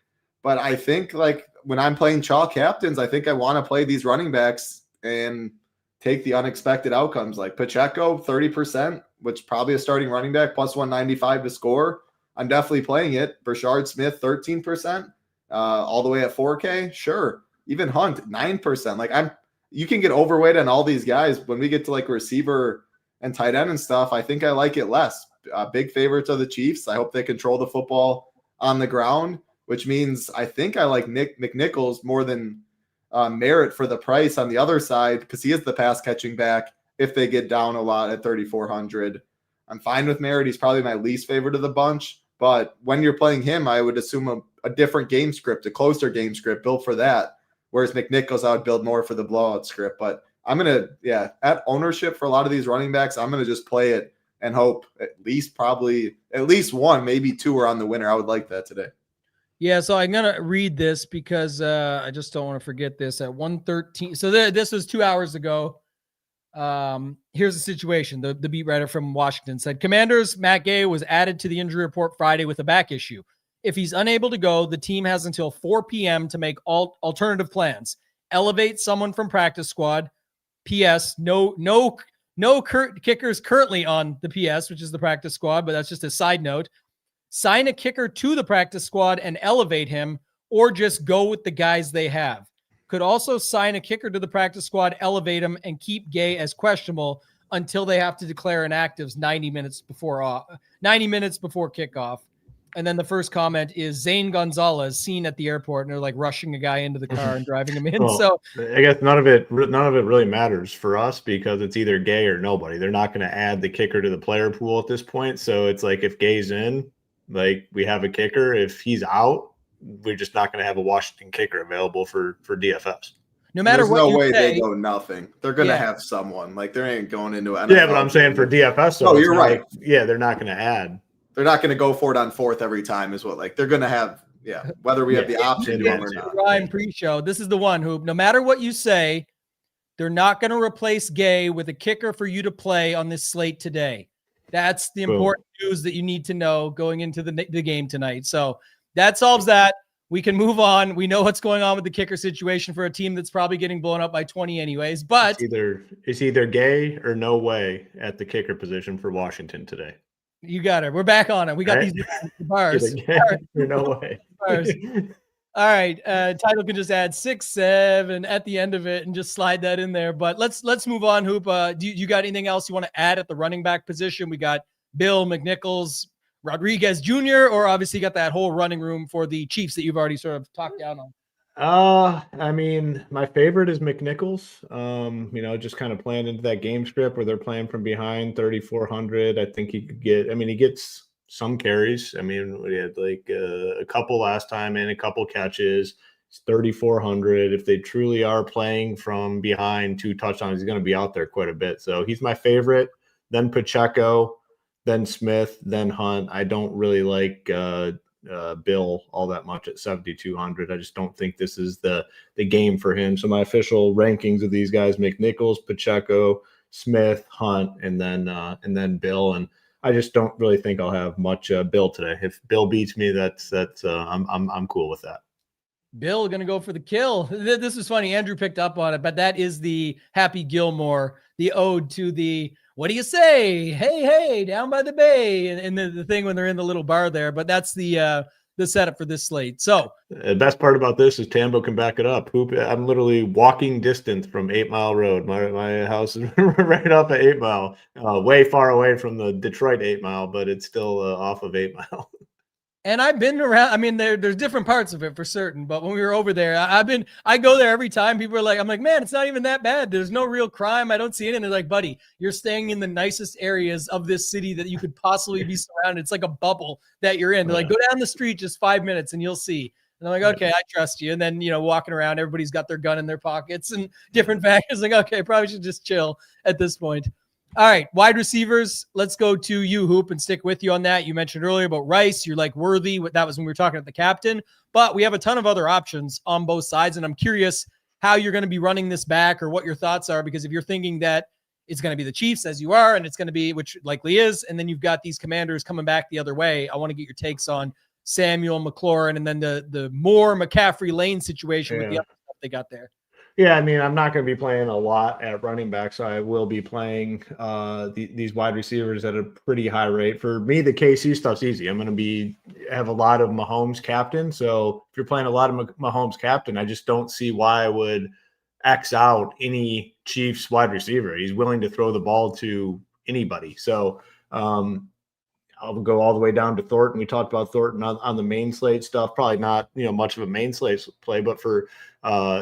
But I think like when I'm playing chalk captains, I think I want to play these running backs and take the unexpected outcomes. Like Pacheco, 30%, which probably a starting running back, plus 195 to score. I'm definitely playing it. Brashard Smith, 13%, all the way at 4K. Sure. Even Hunt, 9%. Like you can get overweight on all these guys. When we get to like receiver and tight end and stuff, I think I like it less. Big favorites of the Chiefs. I hope they control the football on the ground, which means I think I like Nick McNichols more than Merritt for the price on the other side, because he is the pass catching back if they get down a lot at 3,400. I'm fine with Merritt. He's probably my least favorite of the bunch, but when you're playing him, I would assume a different game script, a closer game script built for that. Whereas McNichols, I would build more for the blowout script. But I'm going to, at ownership for a lot of these running backs, I'm going to just play it and hope at least 1, maybe 2 are on the winner. I would like that today. Yeah, so I'm going to read this because I just don't want to forget this. At 1:13, so this was 2 hours ago. Here's the situation. The beat writer from Washington said, Commanders, Matt Gay was added to the injury report Friday with a back issue. If he's unable to go, the team has until 4 p.m. to make alternative plans. Elevate someone from practice squad. P.S. No kickers currently on the PS, which is the practice squad, but that's just a side note. Sign a kicker to the practice squad and elevate him, or just go with the guys they have. Could also sign a kicker to the practice squad, elevate him, and keep Gay as questionable until they have to declare inactives 90 minutes before kickoff. And then the first comment is Zane Gonzalez seen at the airport, and they're like rushing a guy into the car and driving him in. Well, so I guess none of it really matters for us because it's either Gay or nobody. They're not going to add the kicker to the player pool at this point. So it's like if Gay's in, like we have a kicker. If he's out, we're just not going to have a Washington kicker available for DFS. No matter There's what no you way say, they go nothing. They're going to have someone. Like, they ain't going into NFL. Yeah, but I'm saying for DFS. Oh, you're right. Like, yeah, they're not going to add. They're not going to go for it on fourth every time is what, like, they're going to have, whether we have the option to or not. Ryan pre-show, this is the one who, no matter what you say, they're not going to replace Gay with a kicker for you to play on this slate today. That's the important news that you need to know going into the game tonight. So that solves that. We can move on. We know what's going on with the kicker situation for a team that's probably getting blown up by 20 anyways. But it's either Gay or no way at the kicker position for Washington today. You got it. We're back on it. We got these bars. No way. Bars. All right. Title can just add 6-7 at the end of it and just slide that in there. But let's move on. Hoop. Do you got anything else you want to add at the running back position? We got Bill, McNichols, Rodriguez Jr., or obviously got that whole running room for the Chiefs that you've already sort of talked down on. I mean, my favorite is McNichols. Just kind of playing into that game script where they're playing from behind 3,400. I think he could he gets some carries. I mean, we had like a couple last time and a couple catches. It's 3,400. If they truly are playing from behind 2 touchdowns, he's going to be out there quite a bit. So he's my favorite. Then Pacheco, then Smith, then Hunt. I don't really like Bill all that much at 7,200. I just don't think this is the game for him. So my official rankings of these guys: McNichols, Pacheco, Smith, Hunt, and then Bill. And I just don't really think I'll have much Bill today. If Bill beats me, that's I'm cool with that. Bill going to go for the kill. This is funny. Andrew picked up on it, but that is the Happy Gilmore, the ode to the, what do you say? Hey, down by the bay. And the thing when they're in the little bar there, but that's the setup for this slate. So the best part about this is Tambo can back it up. I'm literally walking distance from 8 Mile Road. My house is right off of 8 Mile, way far away from the Detroit 8 Mile, but it's still off of 8 Mile. And I've been around. I mean, there's different parts of it for certain. But when we were over there, I go there every time. People are like, I'm like, man, it's not even that bad. There's no real crime. I don't see it. And they're like, buddy, you're staying in the nicest areas of this city that you could possibly be surrounded. It's like a bubble that you're in. They're like, go down the street just 5 minutes and you'll see. And I'm like, okay, I trust you. And then, walking around, everybody's got their gun in their pockets and different factors. Like, okay, probably should just chill at this point. All right, wide receivers. Let's go to you, Hoop, and stick with you on that. You mentioned earlier about Rice. You're like Worthy. That was when we were talking about the captain. But we have a ton of other options on both sides, and I'm curious how you're going to be running this back or what your thoughts are, because if you're thinking that it's going to be the Chiefs, as you are, and it's going to be, which likely is, and then you've got these Commanders coming back the other way, I want to get your takes on Samuel, McLaurin, and then the Moore, McCaffrey, Lane situation with the other stuff they got there. Yeah, I mean, I'm not going to be playing a lot at running back, so I will be playing these wide receivers at a pretty high rate. For me, the KC stuff's easy. I'm going to have a lot of Mahomes captain. So if you're playing a lot of Mahomes captain, I just don't see why I would X out any Chiefs wide receiver. He's willing to throw the ball to anybody. So I'll go all the way down to Thornton. We talked about Thornton on the main slate stuff. Probably not, much of a main slate play, but for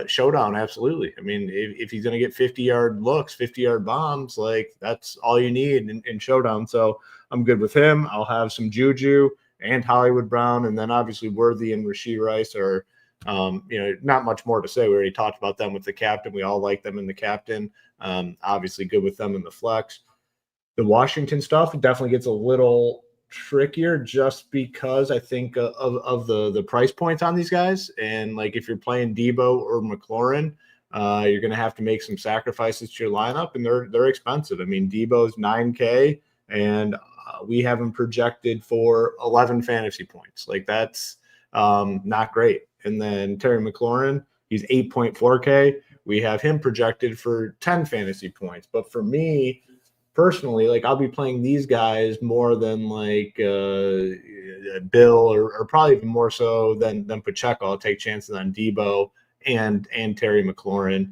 Showdown, absolutely. I mean, if he's going to get 50-yard looks, 50-yard bombs, like that's all you need in Showdown. So I'm good with him. I'll have some Juju and Hollywood Brown, and then obviously Worthy and Rashee Rice are, not much more to say. We already talked about them with the captain. We all like them in the captain. Obviously good with them in the flex. The Washington stuff definitely gets a little trickier just because I think of the price points on these guys. And like if you're playing Debo or McLaurin, you're going to have to make some sacrifices to your lineup, and they're expensive. I mean, Debo's $9K, and we have him projected for 11 fantasy points. Like that's not great. And then Terry McLaurin, he's 8.4K. We have him projected for 10 fantasy points. But for me, personally, like I'll be playing these guys more than like Bill or probably even more so than Pacheco. I'll take chances on Debo and Terry McLaurin.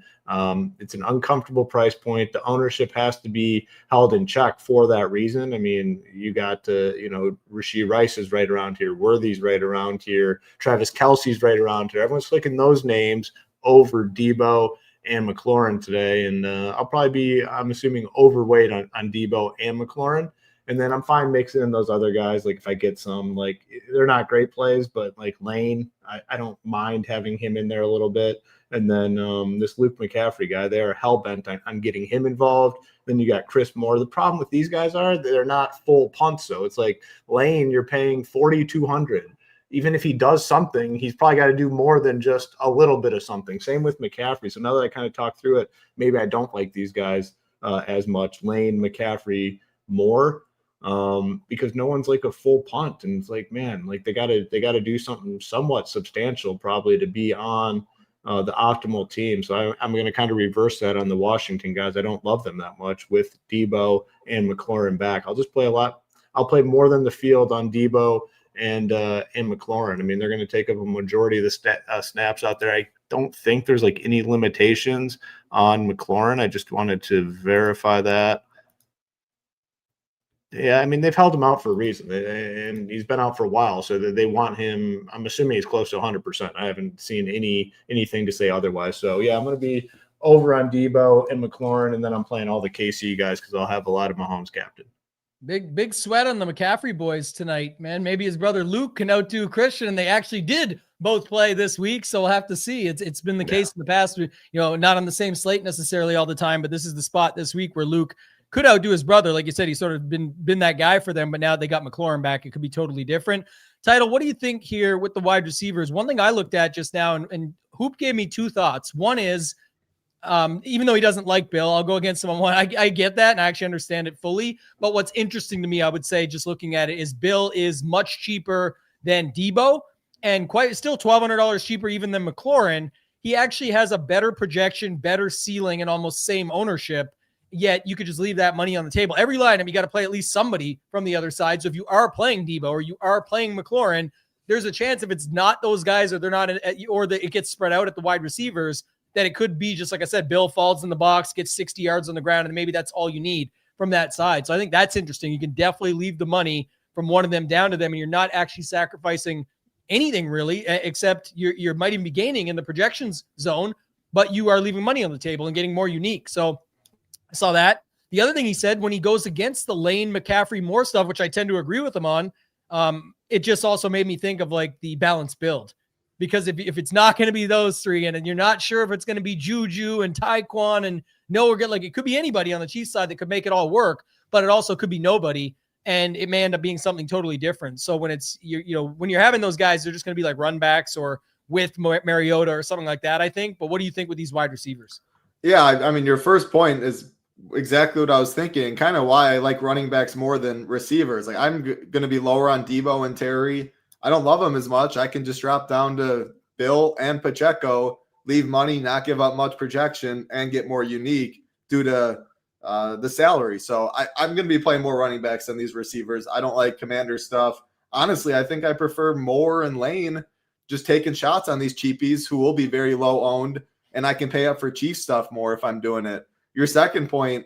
It's an uncomfortable price point. The ownership has to be held in check for that reason. I mean, you got Rashee Rice is right around here. Worthy's right around here. Travis Kelce's right around here. Everyone's clicking those names over Debo and McLaurin today. And I'll probably be, I'm assuming, overweight on Debo and McLaurin. And then I'm fine mixing in those other guys. Like if I get some, like they're not great plays, but like Lane, I don't mind having him in there a little bit. And then this Luke McCaffrey guy, they're hell-bent on getting him involved. Then you got Chris Moore. The problem with these guys are they're not full punts. So it's like Lane, you're paying $4,200. Even if he does something, he's probably got to do more than just a little bit of something. Same with McCaffrey. So now that I kind of talked through it, maybe I don't like these guys as much. Lane, McCaffrey, Moore. Because no one's like a full punt, and it's like, man, like they gotta do something somewhat substantial probably to be on the optimal team. So I'm going to kind of reverse that on the Washington guys. I don't love them that much with Debo and McLaurin back. I'll just play a lot. I'll play more than the field on Debo and McLaurin. I mean, they're going to take up a majority of the snaps out there. I don't think there's like any limitations on McLaurin. I just wanted to verify that. Yeah, I mean, they've held him out for a reason, and he's been out for a while, so that they want him. I'm assuming he's close to 100%. I haven't seen anything to say otherwise. So, yeah, I'm going to be over on Debo and McLaurin, and then I'm playing all the KC guys because I'll have a lot of Mahomes captain. Big sweat on the McCaffrey boys tonight, man. Maybe his brother Luke can outdo Christian, and they actually did both play this week, so we'll have to see. It's been the case in the past, not on the same slate necessarily all the time, but this is the spot this week where Luke could outdo his brother. Like you said, he's sort of been that guy for them, but now they got McLaurin back. It could be totally different. Title, what do you think here with the wide receivers? One thing I looked at just now, and Hoop gave me two thoughts. One is, even though he doesn't like Bill, I'll go against him on one. I get that, and I actually understand it fully. But what's interesting to me, I would say, just looking at it, is Bill is much cheaper than Debo, and still $1,200 cheaper even than McLaurin. He actually has a better projection, better ceiling, and almost same ownership. Yet you could just leave that money on the table. Every lineup, you got to play at least somebody from the other side. So if you are playing Debo or you are playing McLaurin, there's a chance if it's not those guys or they're not, or that it gets spread out at the wide receivers, that it could be just like I said, Bill falls in the box, gets 60 yards on the ground, and maybe that's all you need from that side. So I think that's interesting. You can definitely leave the money from one of them down to them, and you're not actually sacrificing anything really, except you might even be gaining in the projections zone, but you are leaving money on the table and getting more unique. So I saw that. The other thing he said, when he goes against the Lane, McCaffrey, Moore stuff, which I tend to agree with him on, it just also made me think of like the balanced build. Because if it's not going to be those three, and you're not sure if it's going to be Juju and Tyquan and Noah, like it could be anybody on the Chiefs side that could make it all work, but it also could be nobody, and it may end up being something totally different. So when it's when you're having those guys, they're just going to be like run backs or with Mariota or something like that, I think. But what do you think with these wide receivers? Yeah, I mean, your first point is exactly what I was thinking, kind of why I like running backs more than receivers. Like I'm going to be lower on Debo and Terry. I don't love them as much. I can just drop down to Bill and Pacheco, leave money, not give up much projection, and get more unique due to the salary. So I'm going to be playing more running backs than these receivers. I don't like Commander stuff. Honestly, I think I prefer Moore and Lane just taking shots on these cheapies who will be very low owned, and I can pay up for Chief stuff more if I'm doing it. Your second point,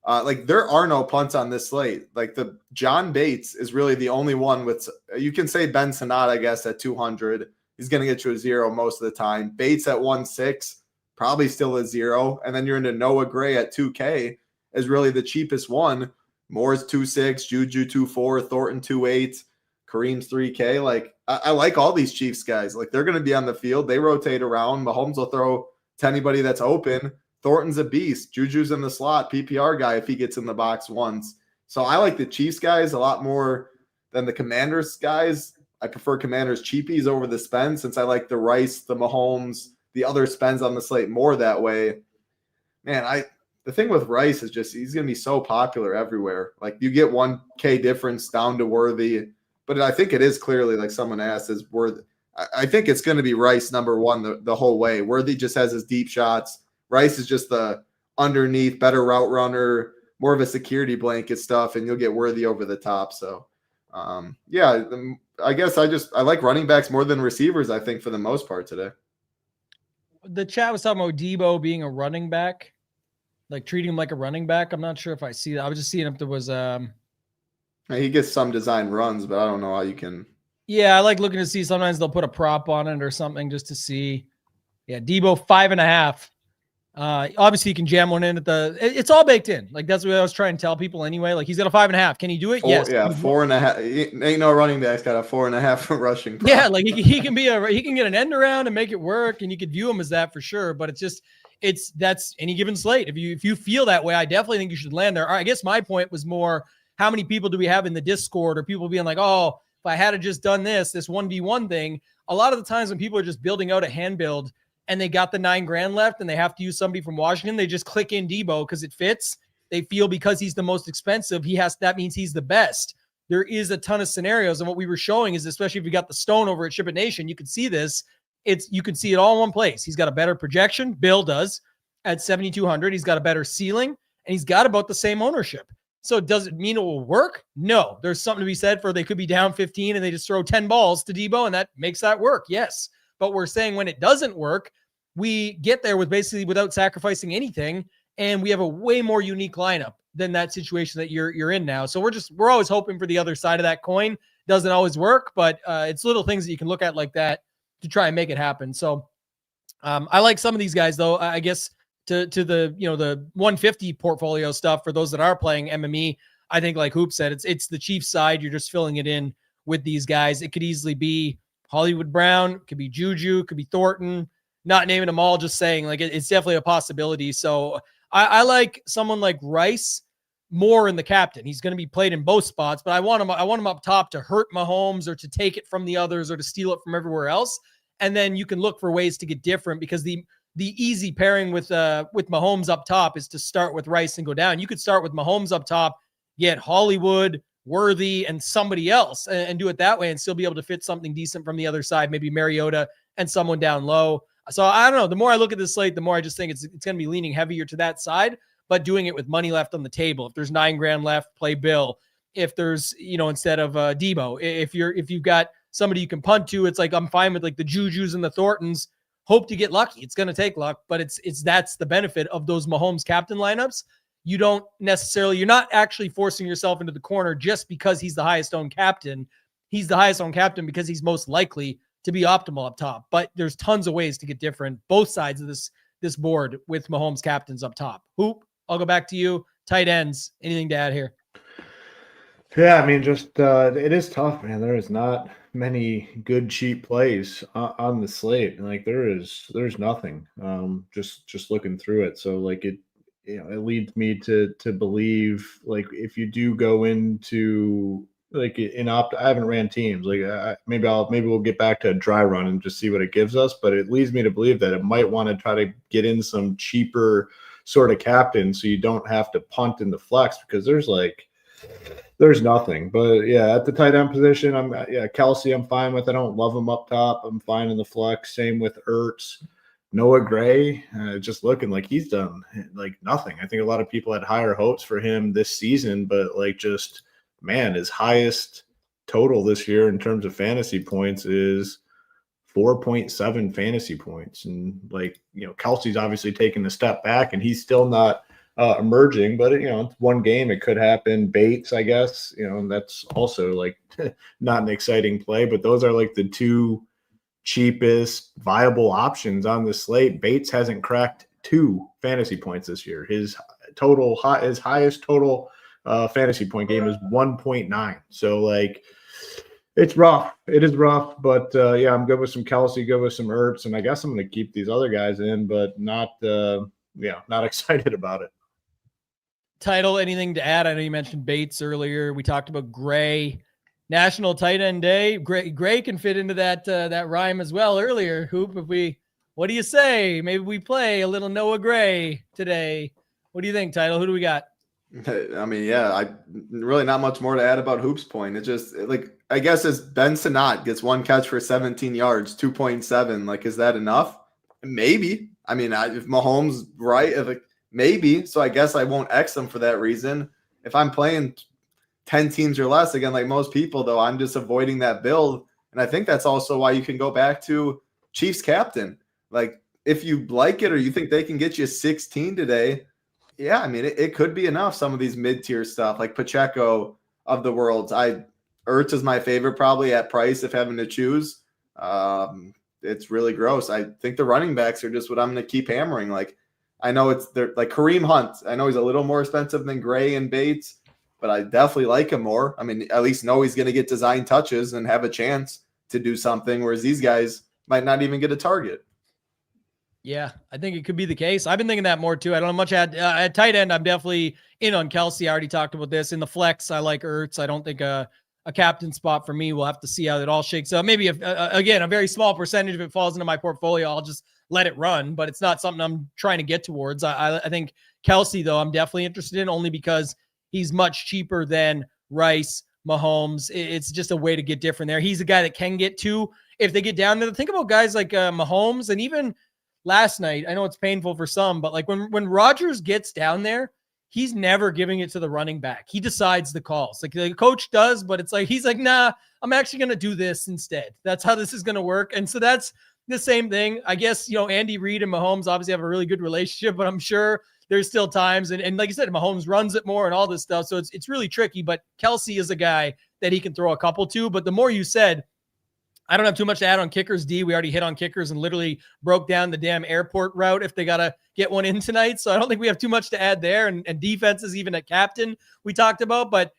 like there are no punts on this slate. Like the John Bates is really the only one with, you can say Ben Sinnott, I guess, at 200. He's going to get you a 0 most of the time. Bates at 1.6, probably still a 0. And then you're into Noah Gray at 2K is really the cheapest one. Moore's 2.6, Juju 2.4, Thornton 2.8, Kareem's 3K. Like I like all these Chiefs guys. Like they're going to be on the field. They rotate around. Mahomes will throw to anybody that's open. Thornton's a beast. Juju's in the slot, PPR guy if he gets in the box once. So I like the Chiefs guys a lot more than the Commanders guys. I prefer Commanders cheapies over the spend since I like the Rice, the Mahomes, the other spends on the slate more that way. Man, the thing with Rice is just he's going to be so popular everywhere. Like you get 1K difference down to Worthy, but I think it is clearly, like someone asked, is Worthy. I think it's going to be Rice number one the whole way. Worthy just has his deep shots. Rice is just the underneath, better route runner, more of a security blanket stuff, and you'll get Worthy over the top. So, I guess I like running backs more than receivers, I think, for the most part today. the chat was talking about Debo being a running back, like treating him like a running back. I'm not sure if I see that. I was just seeing if there was He gets some design runs, but I don't know how you can. Yeah, I like looking to see. Sometimes they'll put a prop on it or something just to see. Yeah, Debo 5.5. Obviously you can jam one in it's all baked in. Like that's what I was trying to tell people anyway. Like he's got a 5.5. Can he do it? Yes. Yeah, 4.5. Ain't no running back's got a 4.5 rushing prop. Yeah, like he can get an end around and make it work, and you could view him as that for sure. But that's any given slate. If you feel that way, I definitely think you should land there. I guess my point was more, how many people do we have in the Discord, or people being like, oh, if I had just done this 1v1 thing. A lot of the times when people are just building out a hand build and they got the $9,000 left and they have to use somebody from Washington, they just click in Debo because it fits. They feel because he's the most expensive, that means he's the best. There is a ton of scenarios, and what we were showing is, especially if you got the stone over at SHIPIT Nation, you could see this. You can see it all in one place. He's got a better projection. Bill does at 7,200. He's got a better ceiling, and he's got about the same ownership. So does it mean it will work? No. There's something to be said for they could be down 15 and they just throw 10 balls to Debo, and that makes that work. Yes. But we're saying when it doesn't work, we get there without sacrificing anything, and we have a way more unique lineup than that situation that you're in now. So we're always hoping for the other side of that coin. Doesn't always work, but it's little things that you can look at like that to try and make it happen. So I like some of these guys though. I guess to the, the 150 portfolio stuff for those that are playing MME, I think like Hoop said, it's the Chiefs side. You're just filling it in with these guys. It could easily be Hollywood Brown, it could be Juju, it could be Thornton, not naming them all, just saying like it's definitely a possibility. So I like someone like Rice more in the captain. He's going to be played in both spots, but I want him up top to hurt Mahomes or to take it from the others or to steal it from everywhere else. And then you can look for ways to get different, because the easy pairing with Mahomes up top is to start with Rice and go down. You could start with Mahomes up top, get Hollywood, Worthy, and somebody else, and do it that way and still be able to fit something decent from the other side, maybe Mariota and someone down low. So I don't know. The more I look at this slate, the more I just think it's going to be leaning heavier to that side, but doing it with money left on the table. If there's $9,000 left, play Bill. If there's, instead of Debo, if you've got somebody you can punt to, it's like I'm fine with like the Jujus and the Thorntons. Hope to get lucky. It's going to take luck, but that's the benefit of those Mahomes captain lineups. You're not actually forcing yourself into the corner just because he's the highest owned captain. He's the highest owned captain because he's most likely to be optimal up top. But there's tons of ways to get different, both sides of this board with Mahomes captains up top. Hoop, I'll go back to you. Tight ends, anything to add here? Yeah, I mean, just it is tough, man. There is not many good cheap plays on the slate. Like there's nothing. Just looking through it. So like it leads me to believe, like, if you do go into like I haven't ran teams. Like maybe we'll get back to a dry run and just see what it gives us. But it leads me to believe that it might want to try to get in some cheaper sort of captain, so you don't have to punt in the flex, because there's nothing. But yeah, at the tight end position, Kelsey I'm fine with. I don't love him up top. I'm fine in the flex. Same with Ertz. Noah Gray, just looking like he's done like nothing. I think a lot of people had higher hopes for him this season, but like just, man, his highest total this year in terms of fantasy points is 4.7 fantasy points. And like, Kelsey's obviously taking a step back and he's still not emerging, but it's one game. It could happen. Bates, I guess, and that's also like not an exciting play, but those are like the two cheapest viable options on the slate. Bates hasn't cracked 2 fantasy points this year. His highest total fantasy point game is 1.9. So like it's rough. It is rough, but yeah, I'm good with some Kelsey, good with some Ertz, and I guess I'm going to keep these other guys in, but not excited about it. Title, anything to add? I know you mentioned Bates earlier. We talked about Gray. National Tight End Day. Gray can fit into that rhyme as well earlier. Hoop, what do you say? Maybe we play a little Noah Gray today. What do you think, Title? Who do we got? I mean, yeah, I really not much more to add about Hoop's point. It just like, I guess as Ben Sinnott gets one catch for 17 yards, 2.7. Like, is that enough? Maybe. I mean, if Mahomes right, maybe. So I guess I won't X him for that reason. If I'm playing 10 teams or less, again, like most people, though, I'm just avoiding that build. And I think that's also why you can go back to Chiefs captain. Like, if you like it or you think they can get you 16 today, yeah, I mean, it could be enough. Some of these mid-tier stuff like Pacheco of the world. Ertz is my favorite probably at price if having to choose. It's really gross. I think the running backs are just what I'm going to keep hammering. Like, I know they're like Kareem Hunt. I know he's a little more expensive than Gray and Bates, but I definitely like him more. I mean, at least know he's going to get design touches and have a chance to do something, whereas these guys might not even get a target. Yeah, I think it could be the case. I've been thinking that more too. I don't know much at tight end. I'm definitely in on Kelsey. I already talked about this. In the flex, I like Ertz. I don't think a captain spot for me. We'll have to see how it all shakes out. Maybe again, a very small percentage of it falls into my portfolio, I'll just let it run, but it's not something I'm trying to get towards. I think Kelsey, though, I'm definitely interested in only because he's much cheaper than Rice, Mahomes. It's just a way to get different there. He's a guy that can get to if they get down there. Think about guys like Mahomes and even last night. I know it's painful for some, but like when Rodgers gets down there, he's never giving it to the running back. He decides the calls. Like the coach does, but it's like, he's like, nah, I'm actually going to do this instead. That's how this is going to work. And so that's the same thing. I guess, Andy Reid and Mahomes obviously have a really good relationship, but I'm sure there's still times. And like you said, Mahomes runs it more and all this stuff. So it's really tricky, but Kelsey is a guy that he can throw a couple to. But the more you said, I don't have too much to add on kickers, D. We already hit on kickers and literally broke down the damn airport route if they got to get one in tonight. So I don't think we have too much to add there. And defenses, even at captain, we talked about. But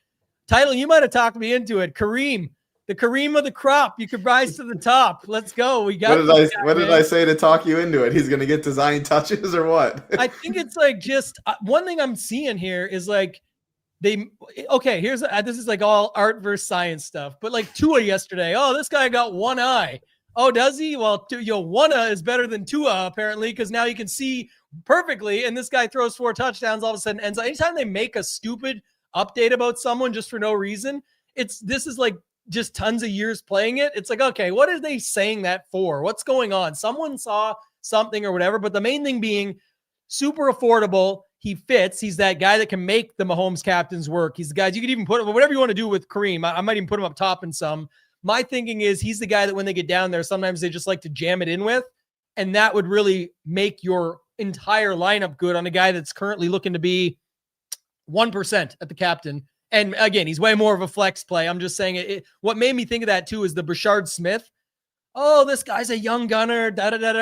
title, you might have talked me into it. Kareem, the Kareem of the crop. You could rise to the top. Let's go. We got. What did I say to talk you into it? He's going to get design touches or what? I think it's like just one thing I'm seeing here is like, here's this is like all art versus science stuff, but like Tua yesterday, this guy got one eye. Oh, does he? Well, one is better than Tua apparently, because now you can see perfectly, and this guy throws 4 touchdowns all of a sudden. And so anytime they make a stupid update about someone just for no reason, this is like just tons of years playing it. It's like, okay, what are they saying that for? What's going on? Someone saw something or whatever, but the main thing being super affordable. He fits. He's that guy that can make the Mahomes captains work. He's the guy you could even put whatever you want to do with Kareem. I might even put him up top in some. My thinking is he's the guy that when they get down there, sometimes they just like to jam it in with, and that would really make your entire lineup good on a guy that's currently looking to be 1% at the captain. And again, he's way more of a flex play. I'm just saying what made me think of that too is the Brashard Smith. Oh, this guy's a young gunner.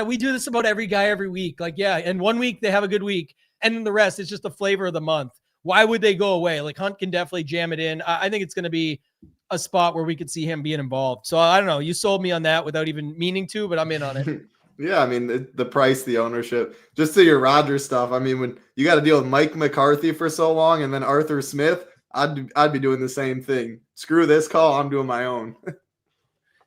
We do this about every guy every week. Like, yeah. And 1 week they have a good week. And then the rest is just the flavor of the month. Why would they go away? Like Hunt can definitely jam it in. I think it's going to be a spot where we could see him being involved. So I don't know. You sold me on that without even meaning to, but I'm in on it. Yeah, I mean, the price, the ownership, just to your Rodgers stuff. I mean, when you got to deal with Mike McCarthy for so long and then Arthur Smith, I'd be doing the same thing. Screw this call. I'm doing my own.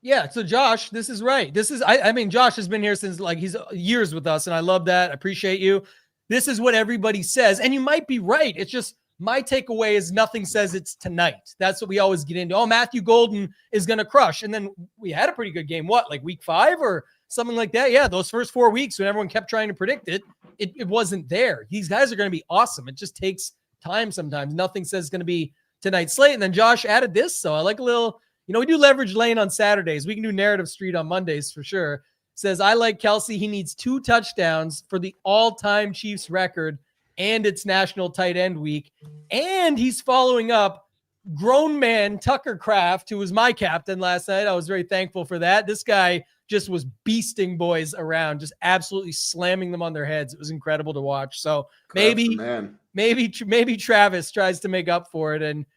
Yeah. So Josh, this is right. I mean, Josh has been here since like he's years with us, and I love that. I appreciate you. This is what everybody says, and you might be right. It's just my takeaway is nothing says it's tonight. That's what we always get into. Oh, Matthew Golden is going to crush. And then we had a pretty good game. What, like week 5 or something like that? Yeah, those first 4 weeks when everyone kept trying to predict it, it wasn't there. These guys are going to be awesome. It just takes time sometimes. Nothing says it's going to be tonight's slate. And then Josh added this. So I like a little, we do leverage lane on Saturdays. We can do narrative street on Mondays for sure. Says, I like Kelsey. He needs 2 touchdowns for the all-time Chiefs record, and it's National Tight End Week. And he's following up grown man Tucker Kraft, who was my captain last night. I was very thankful for that. This guy just was beasting boys around, just absolutely slamming them on their heads. It was incredible to watch. So maybe Travis tries to make up for it and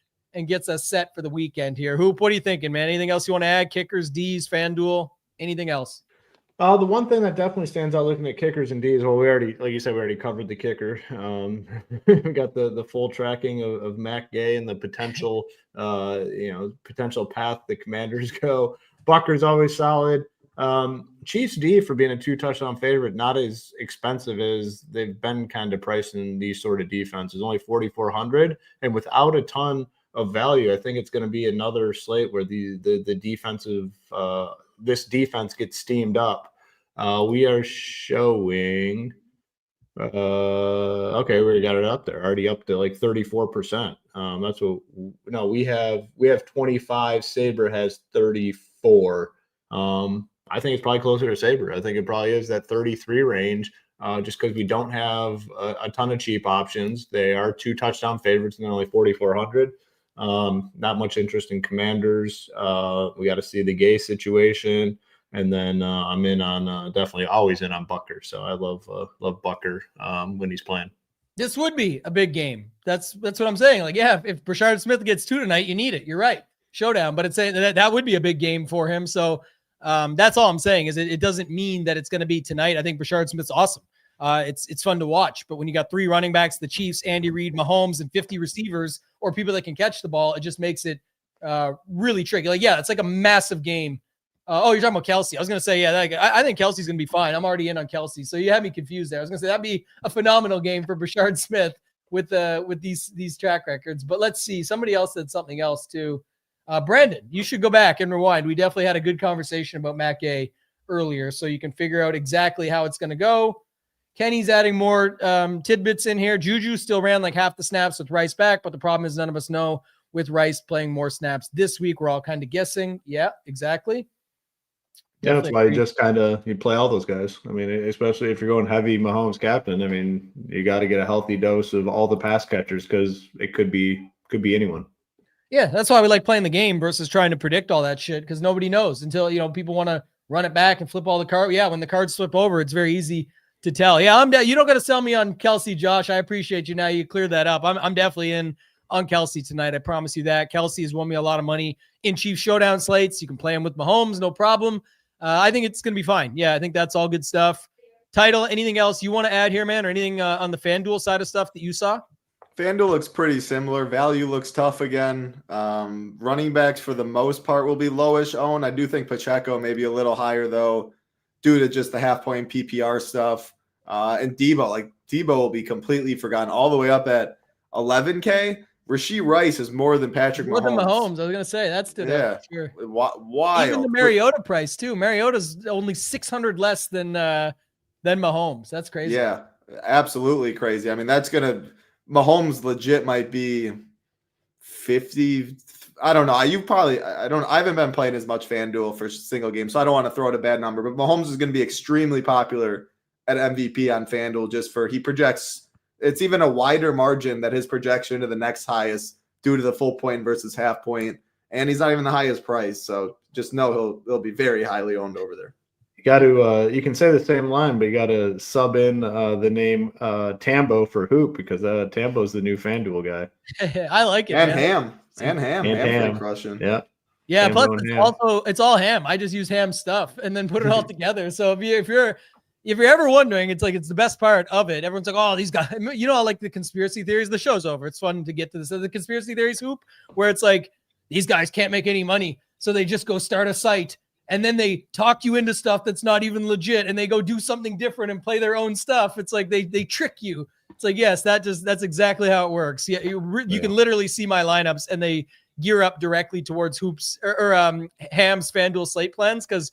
gets us set for the weekend here. Hoop, what are you thinking, man? Anything else you want to add? Kickers, D's, FanDuel, anything else? The one thing that definitely stands out looking at kickers and D's, well, we already covered the kicker. We got the full tracking of Mac Gay and the potential, potential path the Commanders go. Bucker's always solid. Chiefs D for being a 2 touchdown favorite, not as expensive as they've been kind of pricing these sort of defenses, only 4,400, and without a ton of value. I think it's going to be another slate where the defensive this defense gets steamed up. We are showing okay, we got it up there, already up to like 34%. That's what we have 25, Sabre has 34. I think it's probably closer to Sabre. I think it probably is that 33 range, just because we don't have a ton of cheap options. They are 2 touchdown favorites and they're only 4,400. Not much interest in Commanders. We got to see the Gay situation. And then I'm in on definitely always in on Bucker. So I love Bucker when he's playing. This would be a big game. That's what I'm saying. Like, yeah, if Brashard Smith gets 2 tonight, you need it. You're right. Showdown. But it's saying that would be a big game for him. So that's all I'm saying is it doesn't mean that it's going to be tonight. I think Brashard Smith's awesome. It's fun to watch. But when you got 3 running backs, the Chiefs, Andy Reid, Mahomes, and 50 receivers or people that can catch the ball, it just makes it really tricky. Like, yeah, it's like a massive game. You're talking about Kelsey. I was going to say, yeah, I think Kelsey's going to be fine. I'm already in on Kelsey. So you had me confused there. I was going to say that'd be a phenomenal game for Brashard Smith with these track records. But let's see. Somebody else said something else too. Brandon, you should go back and rewind. We definitely had a good conversation about Matt Gay earlier, so you can figure out exactly how it's going to go. Kenny's adding more tidbits in here. Juju still ran like half the snaps with Rice back, but the problem is none of us know with Rice playing more snaps this week. We're all kind of guessing. Yeah, exactly. Yeah, that's why you play all those guys. I mean, especially if you're going heavy Mahomes captain. I mean, you got to get a healthy dose of all the pass catchers because it could be anyone. Yeah, that's why we like playing the game versus trying to predict all that shit because nobody knows until people want to run it back and flip all the cards. Yeah, when the cards flip over, it's very easy to tell. Yeah, you don't got to sell me on Kelsey, Josh. I appreciate you. Now you cleared that up. I'm definitely in on Kelsey tonight. I promise you that. Kelsey has won me a lot of money in Chiefs Showdown slates. You can play him with Mahomes, no problem. I think it's going to be fine. Yeah, I think that's all good stuff. Title, anything else you want to add here, man, or anything on the FanDuel side of stuff that you saw? FanDuel looks pretty similar. Value looks tough again. Running backs for the most part will be lowish owned. I do think Pacheco may be a little higher though, due to just the half-point PPR stuff. And Debo will be completely forgotten all the way up at 11K. Rashee Rice is more than Patrick Mahomes. More than Mahomes. I was going to say that's yeah. Sure. Wild. Even the Mariota price too. Mariota's only 600 less than Mahomes. That's crazy. Yeah, absolutely crazy. I mean, Mahomes legit might be 50. I don't know. I haven't been playing as much FanDuel for single game, so I don't want to throw out a bad number, but Mahomes is going to be extremely popular at MVP on FanDuel he projects. It's even a wider margin that his projection to the next highest due to the full point versus half point. And he's not even the highest price. So just know he'll be very highly owned over there. You got to, you can say the same line, but you got to sub in the name Tambo for Hoop because Tambo's the new FanDuel guy. I like it. And man. Ham crushing. Yeah. Yeah. Tambo plus it's all Ham. I just use Ham stuff and then put it all together. So if you're ever wondering, it's the best part of it. Everyone's like, oh, these guys, like the conspiracy theories, the show's over. It's fun to get to this. The conspiracy theories hoop where it's like, these guys can't make any money. So they just go start a site and then they talk you into stuff that's not even legit. And they go do something different and play their own stuff. It's like, they trick you. It's like, yes, that's exactly how it works. Yeah. You can literally see my lineups and they gear up directly towards Hoops or Ham's FanDuel slate plans. Cause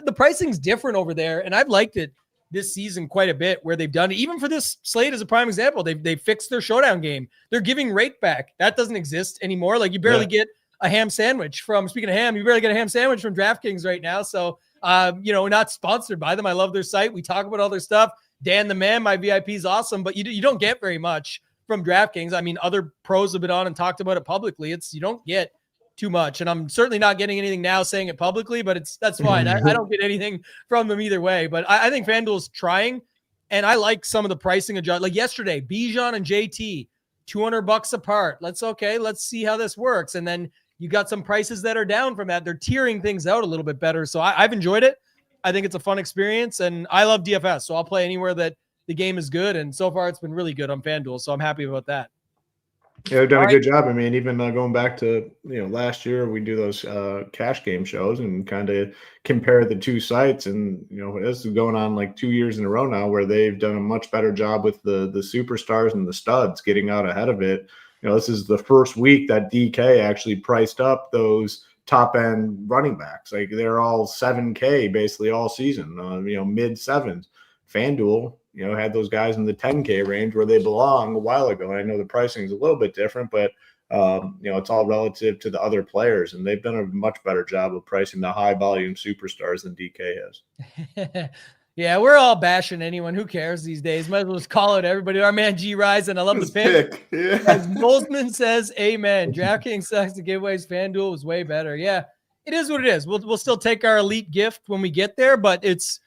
the pricing's different over there. And I've liked it this season quite a bit where they've done it. Even for this slate as a prime example, they fixed their showdown game. They're giving rate back. That doesn't exist anymore. Like you barely get a ham sandwich speaking of ham, you barely get a ham sandwich from DraftKings right now. So, not sponsored by them. I love their site. We talk about all their stuff. Dan the man, my VIP is awesome, but you don't get very much from DraftKings. I mean, other pros have been on and talked about it publicly. You don't get too much. And I'm certainly not getting anything now saying it publicly, but that's fine. I don't get anything from them either way, but I think FanDuel's trying. And I like some of the pricing adjust. Like yesterday, Bijan and JT, $200 apart. Let's see how this works. And then you got some prices that are down from that. They're tiering things out a little bit better. So I've enjoyed it. I think it's a fun experience and I love DFS. So I'll play anywhere that the game is good. And so far it's been really good on FanDuel. So I'm happy about that. Yeah, they've done a good job. I mean, even going back to last year, we do those cash game shows and kind of compare the two sites. And this is going on like 2 years in a row now, where they've done a much better job with the superstars and the studs getting out ahead of it. This is the first week that DK actually priced up those top end running backs. Like they're all 7K basically all season. Mid sevens. FanDuel had those guys in the 10K range where they belong a while ago. I know the pricing is a little bit different, but It's all relative to the other players, and they've done a much better job of pricing the high volume superstars than DK has. Yeah, we're all bashing anyone. Who cares these days? Might as well just call it everybody. Our man G Rise, and I love the pick. Yeah. As Molesman says, amen. DraftKings sucks. The giveaways. FanDuel was way better. Yeah, it is what it is. We'll still take our elite gift when we get there, but it's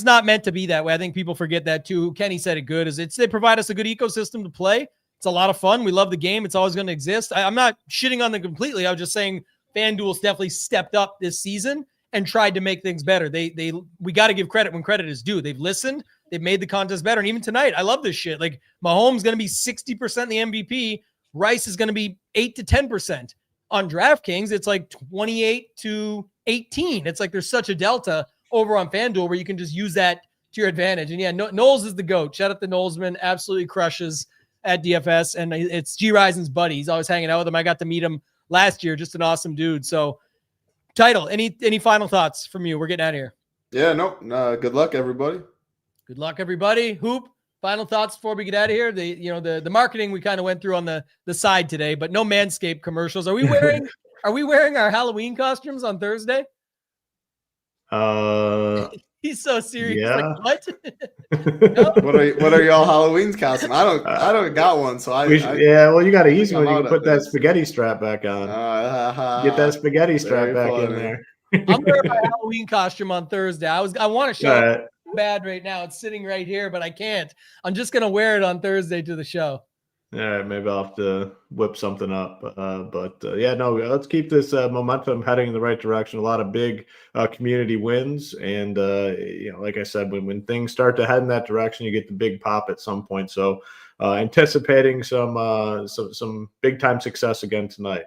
not meant to be that way. I think people forget that too. Kenny said it good. They provide us a good ecosystem to play. It's a lot of fun. We love the game. It's always going to exist. I'm not shitting on them completely. I was just saying FanDuel's definitely stepped up this season and tried to make things better. We got to give credit when credit is due. They've listened. They've made the contest better. And even tonight, I love this shit. Like Mahomes going to be 60% the MVP. Rice is going to be 8 to 10%. On DraftKings, it's like 28 to 18. It's like there's such a delta over on FanDuel where you can just use that to your advantage. And yeah, Knowles is the GOAT. Shout out to Knowlesman. Absolutely crushes at DFS. And it's G Risen's buddy. He's always hanging out with him. I got to meet him last year. Just an awesome dude. So Title, any final thoughts from you? We're getting out of here. Yeah, no. Good luck, everybody. Good luck, everybody. Hoop, final thoughts before we get out of here. The marketing we kind of went through on the side today, but no Manscaped commercials. Are we wearing our Halloween costumes on Thursday? He's so serious. Yeah. Like, what? What are y'all Halloween costumes? I don't got one, so well, you got an easy one. You can put that spaghetti strap back on. Get that spaghetti strap back in there. I'm wearing my Halloween costume on Thursday. I want to show it bad right now. It's sitting right here, but I can't. I'm just gonna wear it on Thursday to the show. All right, maybe I'll have to whip something up. Let's keep this momentum heading in the right direction. A lot of big community wins. And, like I said, when things start to head in that direction, you get the big pop at some point. So anticipating some big time success again tonight.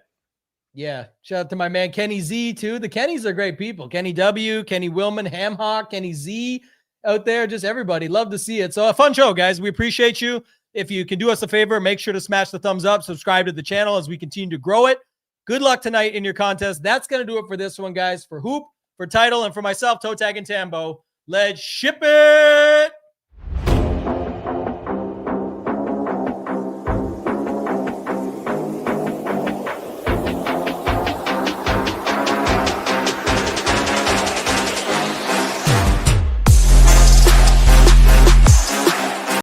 Yeah. Shout out to my man, Kenny Z too. The Kennys are great people. Kenny W, Kenny Willman, Hamhawk, Kenny Z out there. Just everybody. Love to see it. So a fun show, guys. We appreciate you. If you can do us a favor, make sure to smash the thumbs up, subscribe to the channel as we continue to grow it. Good luck tonight in your contest. That's going to do it for this one, guys. For Hoop, for Title, and for myself, ToeTagginTambo. Let's ship it!